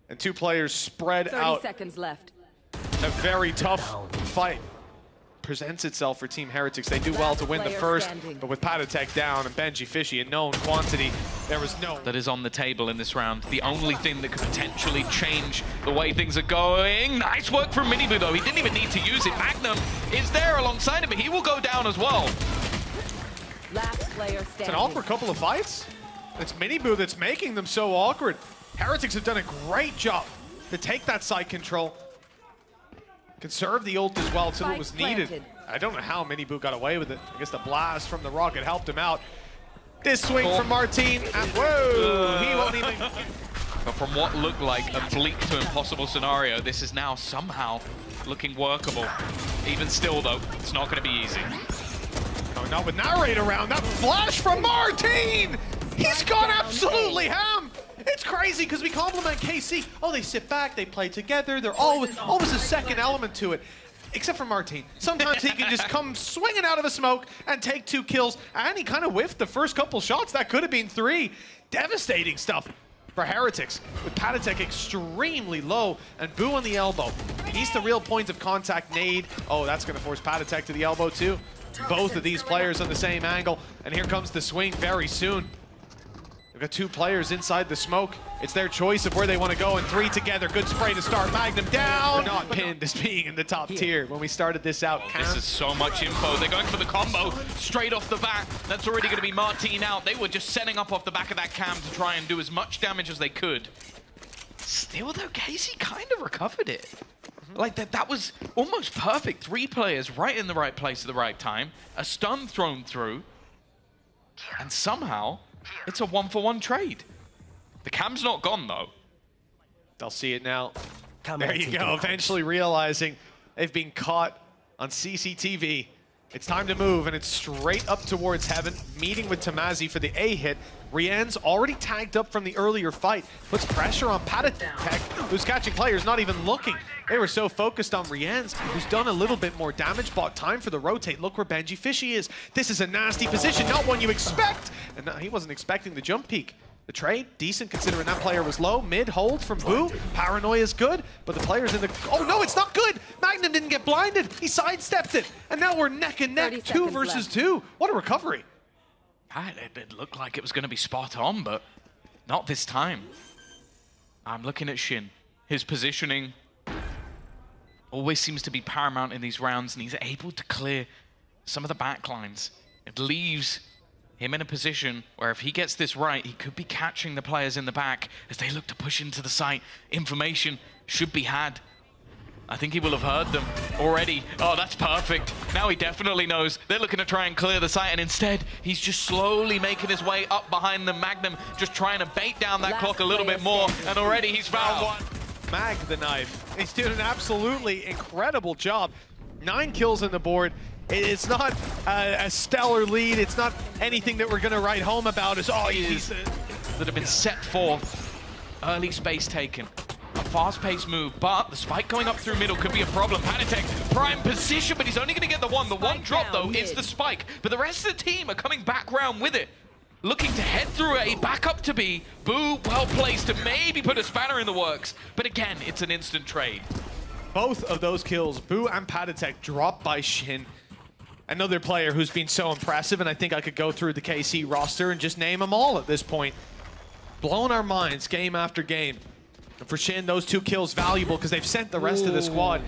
and two players spread 30 out. seconds left. A very tough fight presents itself for Team Heretics. They do well to win the first, but with paTiTek down and benjyfishy a known quantity, there was no... That is on the table in this round. The only thing that could potentially change the way things are going. Nice work from MiniBoo, though. He didn't even need to use it. Magnum is there alongside him, but he will go down as well. Last player standing. It's an awkward couple of fights. It's MiniBoo that's making them so awkward. Heretics have done a great job to take that side control. Conserve the ult as well until it was needed. I don't know how MiniBoo got away with it. I guess the blast from the rocket helped him out. This swing from Marteen, and whoa, he won't even... But from what looked like a bleak to impossible scenario, this is now somehow looking workable. Even still, though, it's not going to be easy. No, not with narrate around. That flash from Marteen! He's gone absolutely ham! It's crazy because we compliment KC. Oh, they sit back, they play together. They're always a second element to it. Except for Marteen. Sometimes he can just come swinging out of a smoke and take 2 kills. And he kind of whiffed the first couple shots. That could have been 3. Devastating stuff for Heretics. With paTiTek extremely low and Boo on the elbow. He's the real point of contact. Nade. Oh, that's going to force paTiTek to the elbow too. Both of these players on the same angle. And here comes the swing very soon. They've got 2 players inside the smoke. It's their choice of where they want to go, and 3 together. Good spray to start. Magnum down. Not pinned as being in the top tier when we started this out. This is so much info. They're going for the combo straight off the bat. That's already going to be Marteen out. They were just setting up off the back of that cam to try and do as much damage as they could. Still, though, Casey kind of recovered it. Like, that was almost perfect. 3 players right in the right place at the right time. A stun thrown through. And somehow... it's a 1-for-1 trade. The cam's not gone, though. They'll see it now. There you go, eventually realizing they've been caught on CCTV. It's time to move, and it's straight up towards heaven, meeting with tomaszy for the A hit. RieNs already tagged up from the earlier fight, puts pressure on paTiTek, who's catching players, not even looking. They were so focused on RieNs, who's done a little bit more damage, bought time for the rotate. Look where benjyfishy is. This is a nasty position, not one you expect. And he wasn't expecting the jump peek. The trade, decent considering that player was low. Mid hold from Boo. Paranoia is good, but the players in the... oh no, it's not good! Magnum didn't get blinded. He sidestepped it. And now we're neck and neck, 2 versus 2. What a recovery. It looked like it was going to be spot on, but not this time. I'm looking at Shin. His positioning always seems to be paramount in these rounds, and he's able to clear some of the backlines. It leaves him in a position where if he gets this right, he could be catching the players in the back as they look to push into the site. Information should be had. I think he will have heard them already. Oh, that's perfect. Now he definitely knows. They're looking to try and clear the site, and instead, he's just slowly making his way up behind the Magnum, just trying to bait down that clock a little bit more, and already he's found one. Mag the knife. He's doing an absolutely incredible job. 9 kills on the board. It's not a stellar lead. It's not anything that we're going to write home about. It's all he's that have been set for. Early space taken. A fast-paced move, but the spike going up through middle could be a problem. paTiTek, prime position, but he's only going to get the one. The one drop, though, is the spike. But the rest of the team are coming back round with it. Looking to head through A, back up to B. Boo, well placed to maybe put a spanner in the works. But again, it's an instant trade. Both of those kills, Boo and paTiTek, dropped by Shin. Another player who's been so impressive, and I think I could go through the KC roster and just name them all at this point. Blowing our minds game after game. And for Shin, those 2 kills valuable because they've sent the rest of the squad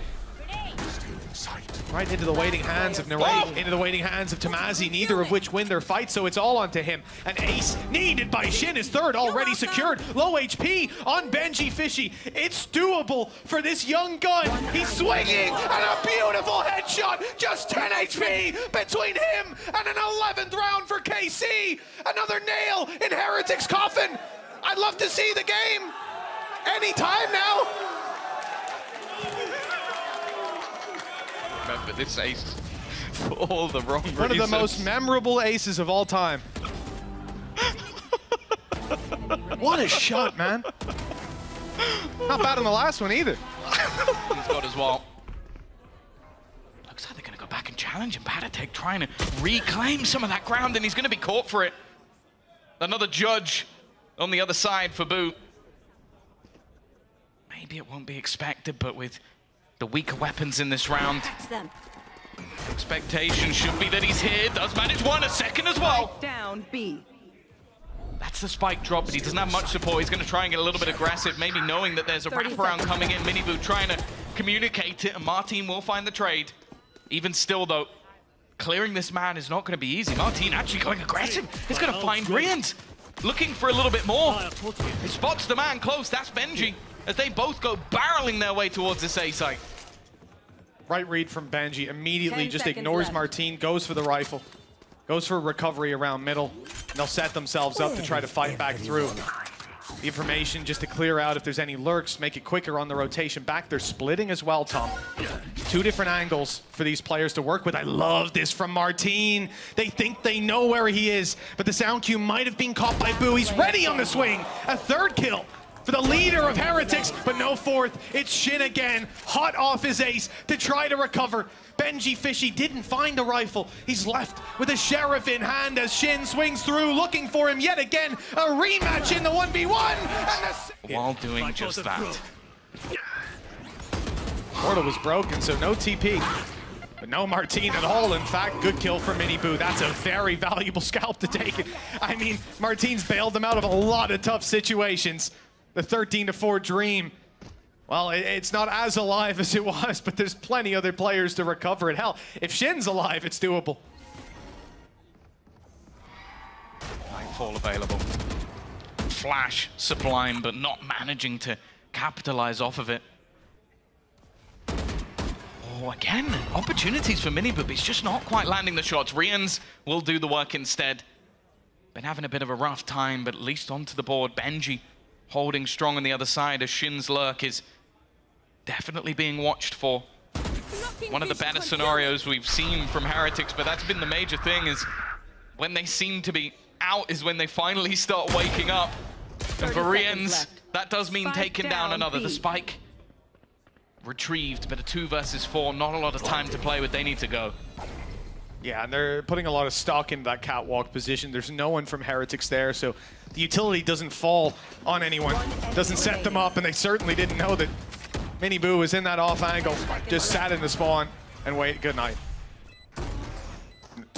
right into the waiting hands of Narrate, into the waiting hands of tomaszy, neither of which win their fight, so it's all onto him. An ace needed by Shin, his third already secured. Low HP on benjyfishy. It's doable for this young gun. He's swinging, and a beautiful headshot. Just 10 HP between him and an 11th round for KC. Another nail in Heretics' coffin. I'd love to see the game anytime now. Remember this ace for all the wrong reasons. One of the most memorable aces of all time. What a shot, man. Not bad on the last one either. He's got as well. Looks like they're going to go back and challenge him. paTiTek trying to reclaim some of that ground, and he's going to be caught for it. Another judge on the other side for Boo. Maybe it won't be expected, but with the weaker weapons in this round, expectation should be that he's here. Does manage one, a second as well. Down B. That's the spike drop, but he doesn't have much support. He's going to try and get a little bit aggressive, maybe knowing that there's a wraparound coming in. MiniBoo trying to communicate it, and marteen will find the trade. Even still, though, clearing this man is not going to be easy. marteen actually going aggressive. He's going to find RieNs, looking for a little bit more. He spots the man close. That's Benji, as they both go barreling their way towards this A site. Right read from Benji, immediately just ignores marteen, goes for the rifle, goes for a recovery around middle, and they'll set themselves up to try to fight back through. The information just to clear out if there's any lurks, make it quicker on the rotation back. They're splitting as well, Tom. 2 different angles for these players to work with. I love this from marteen. They think they know where he is, but the sound cue might have been caught by Boo. He's ready on the swing. A 3rd kill for the leader of Heretics, but no 4th. It's Shin again, hot off his ace to try to recover. benjyfishy didn't find a rifle. He's left with a sheriff in hand as Shin swings through, looking for him yet again. A rematch in the 1v1. And while doing just that. Portal was broken, so no TP. But no marteen at all. In fact, good kill for MiniBoo. That's a very valuable scalp to take. I mean, marteen's bailed them out of a lot of tough situations. The 13-4 dream, well, it's not as alive as it was, but there's plenty other players to recover it. Hell, if Shin's alive, it's doable. Nightfall available. Flash, sublime, but not managing to capitalize off of it. Oh, again, opportunities for MiniBoo, but he's just not quite landing the shots. RieNs will do the work instead. Been having a bit of a rough time, but at least onto the board. Benji holding strong on the other side as Shin's lurk is definitely being watched for. One of the better scenarios we've seen from Heretics, but that's been the major thing, is when they seem to be out is when they finally start waking up. And for RieNs, that does mean taking down another. The spike retrieved, but a 2 versus 4, not a lot of time to play with. They need to go. Yeah, and they're putting a lot of stock into that catwalk position. There's no one from Heretics there, so the utility doesn't fall on anyone. Doesn't set them up, and they certainly didn't know that MiniBoo was in that off angle. Just sat in the spawn and wait. Good night.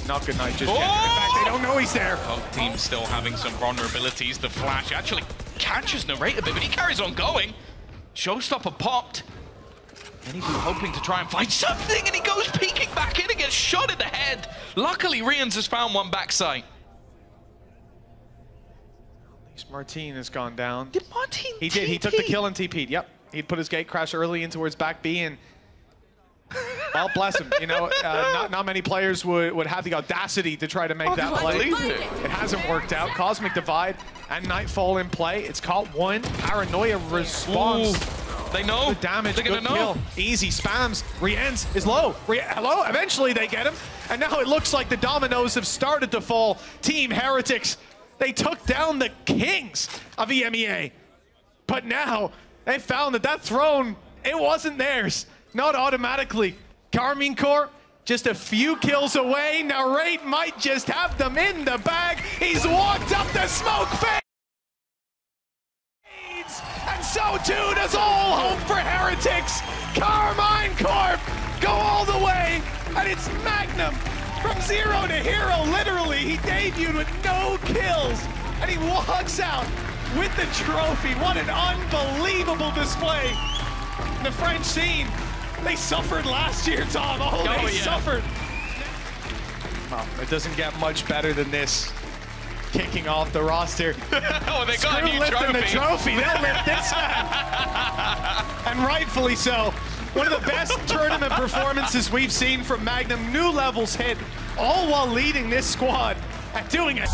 Not good night just yet. In fact, they don't know he's there. Both teams still having some vulnerabilities. The flash actually catches Narrate a bit, but he carries on going. Showstopper popped. MiniBoo hoping to try and find something, and he goes peeking back in and gets shot in the head. Luckily, RieNs has found one backside. At least marteen has gone down. Did marteen He did. He took the kill and TP'd. Yep. He'd put his gate crash early in towards back B, and Well, bless him. You know, not many players would have the audacity to try to make that play. It hasn't worked out. Cosmic Divide and Nightfall in play. It's caught one. Paranoia response. Ooh. They know. The damage, They're good gonna kill. know. Easy spams. RieNs is low. Hello? Eventually they get him. And now it looks like the dominoes have started to fall. Team Heretics, they took down the kings of EMEA. But now they found that throne, it wasn't theirs. Not automatically. Karmine Corp, just a few kills away. Now RRRATE might just have them in the bag. He's walked up the smoke fade. And so too does all hope for Heretics. Karmine Corp go all the way, and it's MAGNUM from 0 to hero. Literally, he debuted with no kills, and he walks out with the trophy. What an unbelievable display. In the French scene, they suffered last year, Tom. They suffered. Oh, it doesn't get much better than this. Kicking off the roster. Oh, they got a new lifting trophy. The trophy. They'll lift this man. And rightfully so. One of the best tournament performances we've seen from MAGNUM. New levels hit, all while leading this squad and doing it.